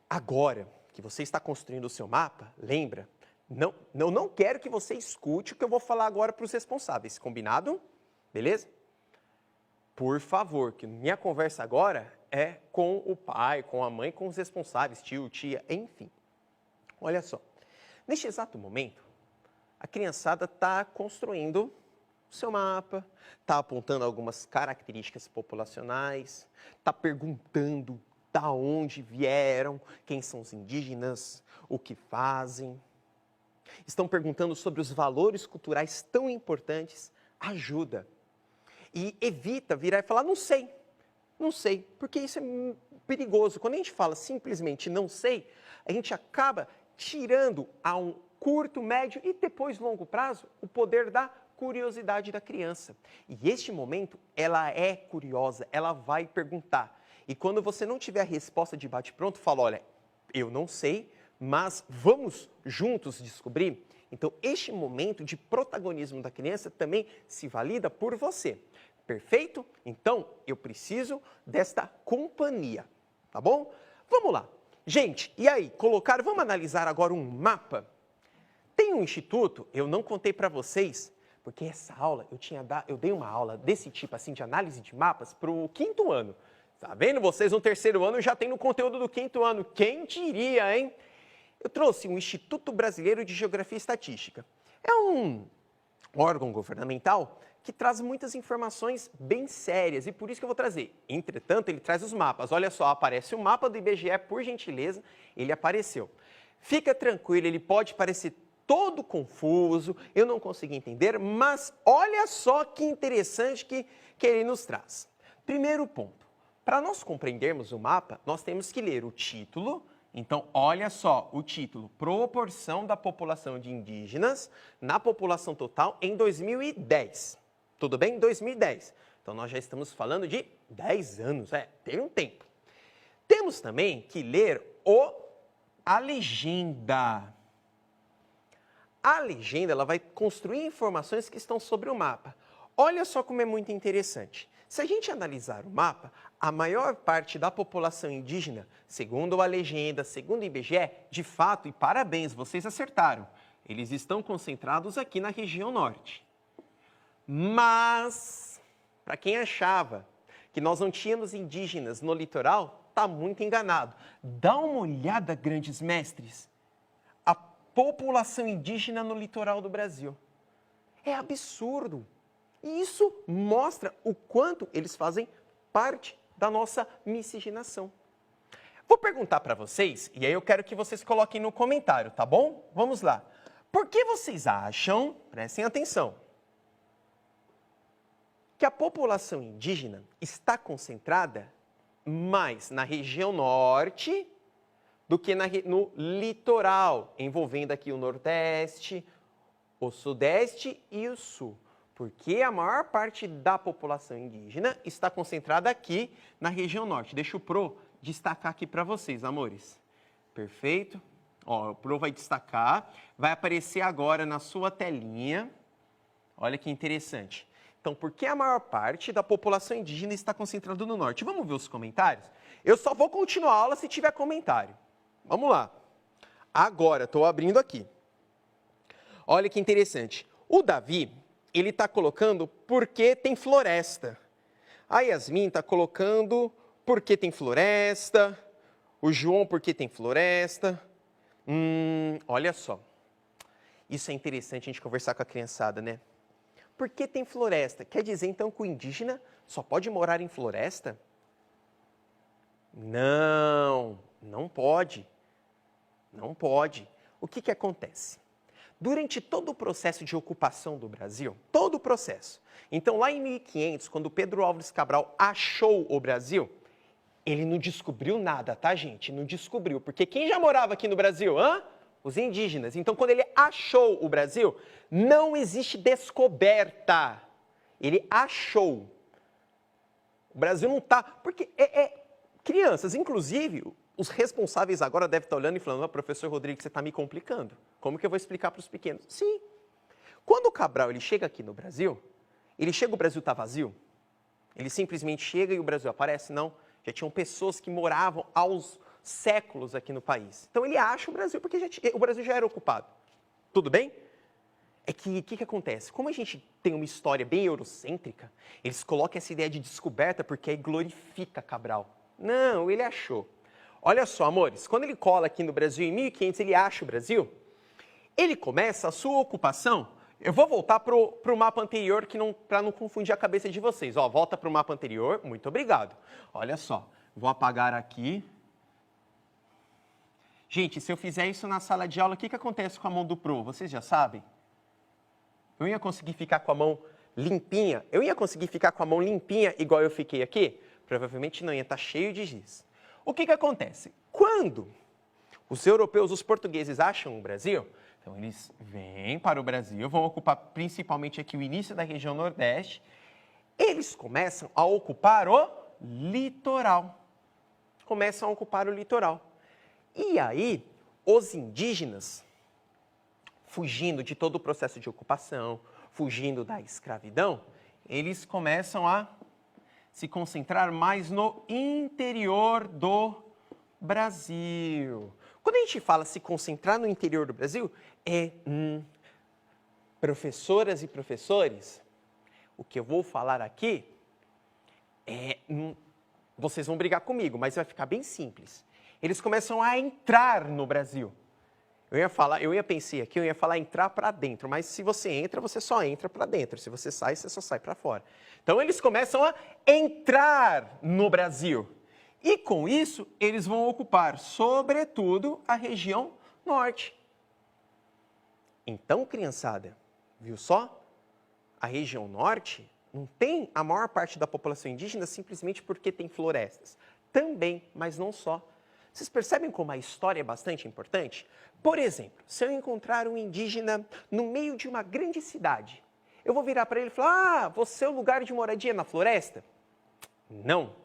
Agora que você está construindo o seu mapa, lembra eu não quero que você escute o que eu vou falar agora para os responsáveis, combinado? Beleza? Por favor, que minha conversa agora é com o pai, com a mãe, com os responsáveis, tio, tia, enfim. Olha só, neste exato momento, a criançada está construindo o seu mapa, está apontando algumas características populacionais, está perguntando da onde vieram, quem são os indígenas, o que fazem. Estão perguntando sobre os valores culturais tão importantes. Ajuda. E evita virar e falar, não sei, porque isso é perigoso. Quando a gente fala simplesmente não sei, a gente acaba tirando a um curto, médio e depois longo prazo o poder da curiosidade da criança. E este momento, ela é curiosa, ela vai perguntar. E quando você não tiver a resposta de bate-pronto, fala, olha, eu não sei, mas vamos juntos descobrir? Então, este momento de protagonismo da criança também se valida por você. Perfeito? Então, eu preciso desta companhia, tá bom? Vamos lá. Gente, e aí, vamos analisar agora um mapa? Tem um instituto, eu não contei para vocês, porque essa aula, eu dei uma aula desse tipo, assim, de análise de mapas para o 5º ano. Tá vendo? Vocês no 3º ano já tem no conteúdo do 5º ano. Quem diria, hein? Eu trouxe o Instituto Brasileiro de Geografia e Estatística. É um órgão governamental que traz muitas informações bem sérias e por isso que eu vou trazer. Entretanto, ele traz os mapas. Olha só, aparece o mapa do IBGE, por gentileza, ele apareceu. Fica tranquilo, ele pode parecer todo confuso, eu não consegui entender, mas olha só que interessante que ele nos traz. Primeiro ponto, para nós compreendermos o mapa, nós temos que ler o título. Então, olha só o título, proporção da população de indígenas na população total em 2010. Tudo bem? 2010. Então, nós já estamos falando de 10 anos, teve um tempo. Temos também que ler a legenda. A legenda, ela vai construir informações que estão sobre o mapa. Olha só como é muito interessante. Se a gente analisar o mapa, a maior parte da população indígena, segundo a legenda, segundo o IBGE, de fato, e parabéns, vocês acertaram, eles estão concentrados aqui na região norte. Mas, para quem achava que nós não tínhamos indígenas no litoral, está muito enganado. Dá uma olhada, grandes mestres, a população indígena no litoral do Brasil. É absurdo. E isso mostra o quanto eles fazem parte da nossa miscigenação. Vou perguntar para vocês, e aí eu quero que vocês coloquem no comentário, tá bom? Vamos lá. Por que vocês acham, prestem atenção, que a população indígena está concentrada mais na região norte do que no litoral, envolvendo aqui o Nordeste, o Sudeste e o Sul? Porque a maior parte da população indígena está concentrada aqui na região norte. Deixa o Pro destacar aqui para vocês, amores. Perfeito? Ó, o Pro vai destacar, vai aparecer agora na sua telinha. Olha que interessante. Então, por que a maior parte da população indígena está concentrada no norte? Vamos ver os comentários? Eu só vou continuar a aula se tiver comentário. Vamos lá. Agora, estou abrindo aqui. Olha que interessante. O Davi, ele está colocando porque tem floresta. A Yasmin está colocando porque tem floresta. O João porque tem floresta. Olha só. Isso é interessante a gente conversar com a criançada, né? Por que tem floresta? Quer dizer, então, que o indígena só pode morar em floresta? Não, não pode. Não pode. O que acontece? Durante todo o processo de ocupação do Brasil, todo o processo. Então, lá em 1500, quando Pedro Álvares Cabral achou o Brasil, ele não descobriu nada, tá, gente? Não descobriu. Porque quem já morava aqui no Brasil? Os indígenas. Então, quando ele achou o Brasil, não existe descoberta. Ele achou. O Brasil não está... Porque crianças, inclusive, os responsáveis agora devem estar olhando e falando, professor Rodrigo, você está me complicando. Como que eu vou explicar para os pequenos? Sim. Quando o Cabral ele chega aqui no Brasil, o Brasil está vazio? Ele simplesmente chega e o Brasil aparece? Não. Já tinham pessoas que moravam aos séculos aqui no país. Então ele acha o Brasil, porque o Brasil já era ocupado. Tudo bem? É que o que acontece? Como a gente tem uma história bem eurocêntrica, eles colocam essa ideia de descoberta porque aí glorifica Cabral. Não, ele achou. Olha só, amores, quando ele cola aqui no Brasil em 1500, ele acha o Brasil, ele começa a sua ocupação. Eu vou voltar para o mapa anterior para não confundir a cabeça de vocês. Ó, volta para o mapa anterior, muito obrigado. Olha só, vou apagar aqui. Gente, se eu fizer isso na sala de aula, o que acontece com a mão do Pro? Vocês já sabem? Eu ia conseguir ficar com a mão limpinha? Eu ia conseguir ficar com a mão limpinha igual eu fiquei aqui? Provavelmente não, ia estar cheio de giz. O que acontece? Quando os europeus, os portugueses acham o Brasil, então eles vêm para o Brasil, vão ocupar principalmente aqui o início da região Nordeste, eles começam a ocupar o litoral. Começam a ocupar o litoral. E aí, os indígenas, fugindo de todo o processo de ocupação, fugindo da escravidão, eles começam a se concentrar mais no interior do Brasil. Quando a gente fala se concentrar no interior do Brasil, professoras e professores, o que eu vou falar aqui vocês vão brigar comigo, mas vai ficar bem simples. Eles começam a entrar no Brasil. Eu ia falar entrar para dentro, mas se você entra, você só entra para dentro. Se você sai, você só sai para fora. Então, eles começam a entrar no Brasil. E, com isso, eles vão ocupar, sobretudo, a região norte. Então, criançada, viu só? A região norte não tem a maior parte da população indígena simplesmente porque tem florestas. Também, mas não só. Vocês percebem como a história é bastante importante? Por exemplo, se eu encontrar um indígena no meio de uma grande cidade, eu vou virar para ele e falar, você é o lugar de moradia na floresta? Não.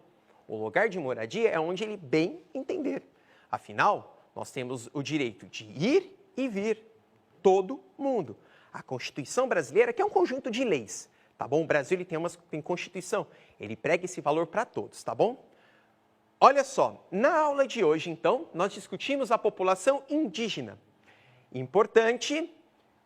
O lugar de moradia é onde ele bem entender. Afinal, nós temos o direito de ir e vir. Todo mundo. A Constituição brasileira, que é um conjunto de leis, tá bom? O Brasil ele tem Constituição. Ele prega esse valor para todos, tá bom? Olha só, na aula de hoje, então, nós discutimos a população indígena. Importante,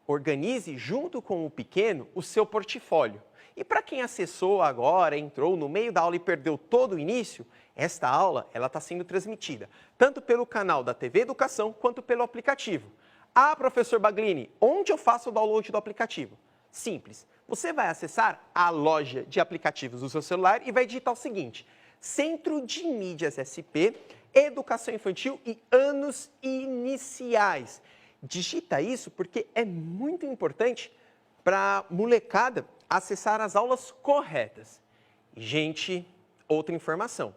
organize junto com o pequeno o seu portfólio. E para quem acessou agora, entrou no meio da aula e perdeu todo o início, esta aula está sendo transmitida, tanto pelo canal da TV Educação, quanto pelo aplicativo. Ah, professor Baglini, onde eu faço o download do aplicativo? Simples, você vai acessar a loja de aplicativos do seu celular e vai digitar o seguinte: Centro de Mídias SP, Educação Infantil e Anos Iniciais. Digita isso porque é muito importante para a molecada acessar as aulas corretas. Gente, outra informação.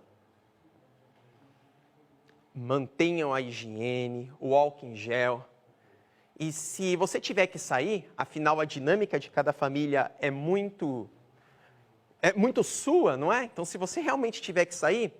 Mantenham a higiene, o álcool em gel. E se você tiver que sair, afinal a dinâmica de cada família é muito sua, não é? Então, se você realmente tiver que sair,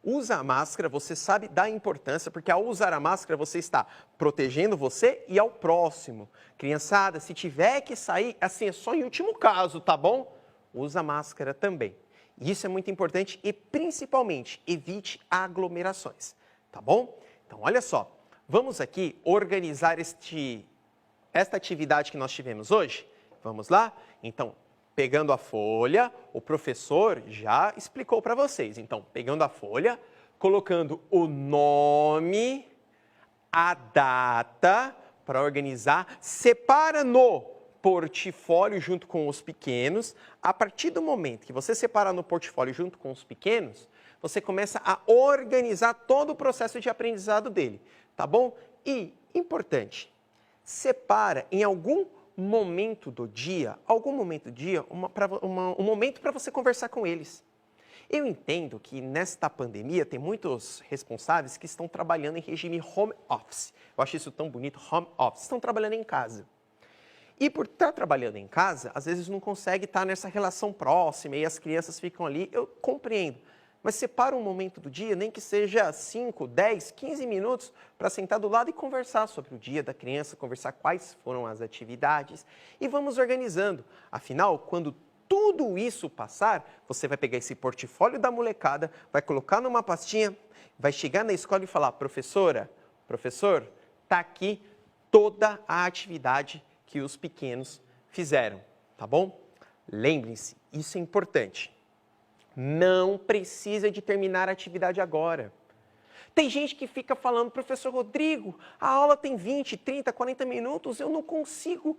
usa a máscara, você sabe da importância, porque ao usar a máscara, você está protegendo você e ao próximo. Criançada, se tiver que sair, assim, é só em último caso, tá bom? Usa a máscara também. Isso é muito importante e, principalmente, evite aglomerações, tá bom? Então, olha só, vamos aqui organizar esta atividade que nós tivemos hoje. Vamos lá? Então, pegando a folha, o professor já explicou para vocês. Então, pegando a folha, colocando o nome, a data para organizar, separa no portfólio junto com os pequenos. A partir do momento que você separa no portfólio junto com os pequenos, você começa a organizar todo o processo de aprendizado dele, tá bom? E, importante, separa em algum momento do dia, um momento para você conversar com eles. Eu entendo que nesta pandemia tem muitos responsáveis que estão trabalhando em regime home office. Eu acho isso tão bonito, home office. Estão trabalhando em casa. E por estar trabalhando em casa, às vezes não consegue estar nessa relação próxima e as crianças ficam ali, eu compreendo. Mas separa um momento do dia, nem que seja 5, 10, 15 minutos, para sentar do lado e conversar sobre o dia da criança, conversar quais foram as atividades e vamos organizando. Afinal, quando tudo isso passar, você vai pegar esse portfólio da molecada, vai colocar numa pastinha, vai chegar na escola e falar: professora, professor, está aqui toda a atividade que os pequenos fizeram, tá bom? Lembrem-se, isso é importante. Não precisa de terminar a atividade agora. Tem gente que fica falando, professor Rodrigo, a aula tem 20, 30, 40 minutos, eu não consigo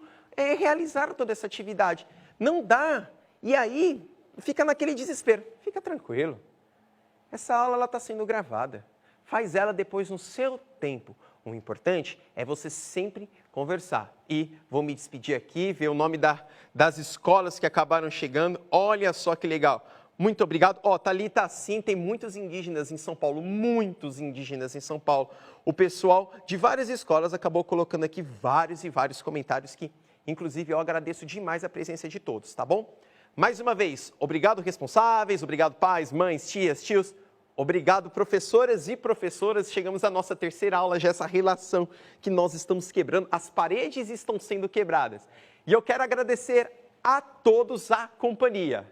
realizar toda essa atividade. Não dá. E aí, fica naquele desespero. Fica tranquilo. Essa aula está sendo gravada. Faz ela depois no seu tempo. O importante é você sempre conversar. E vou me despedir aqui, ver o nome das escolas que acabaram chegando. Olha só que legal. Muito obrigado. Ó, tá ali, tá assim, tem muitos indígenas em São Paulo, muitos indígenas em São Paulo. O pessoal de várias escolas acabou colocando aqui vários e vários comentários que, inclusive, eu agradeço demais a presença de todos, tá bom? Mais uma vez, obrigado responsáveis, obrigado pais, mães, tias, tios, obrigado professoras e professoras. Chegamos à nossa terceira aula, já essa relação que nós estamos quebrando, as paredes estão sendo quebradas. E eu quero agradecer a todos a companhia.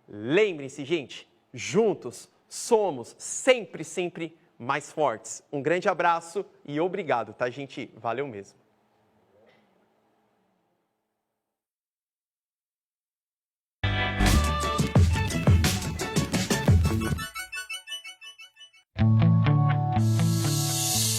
Lembrem-se, gente, juntos somos sempre, sempre mais fortes. Um grande abraço e obrigado, tá, gente? Valeu mesmo.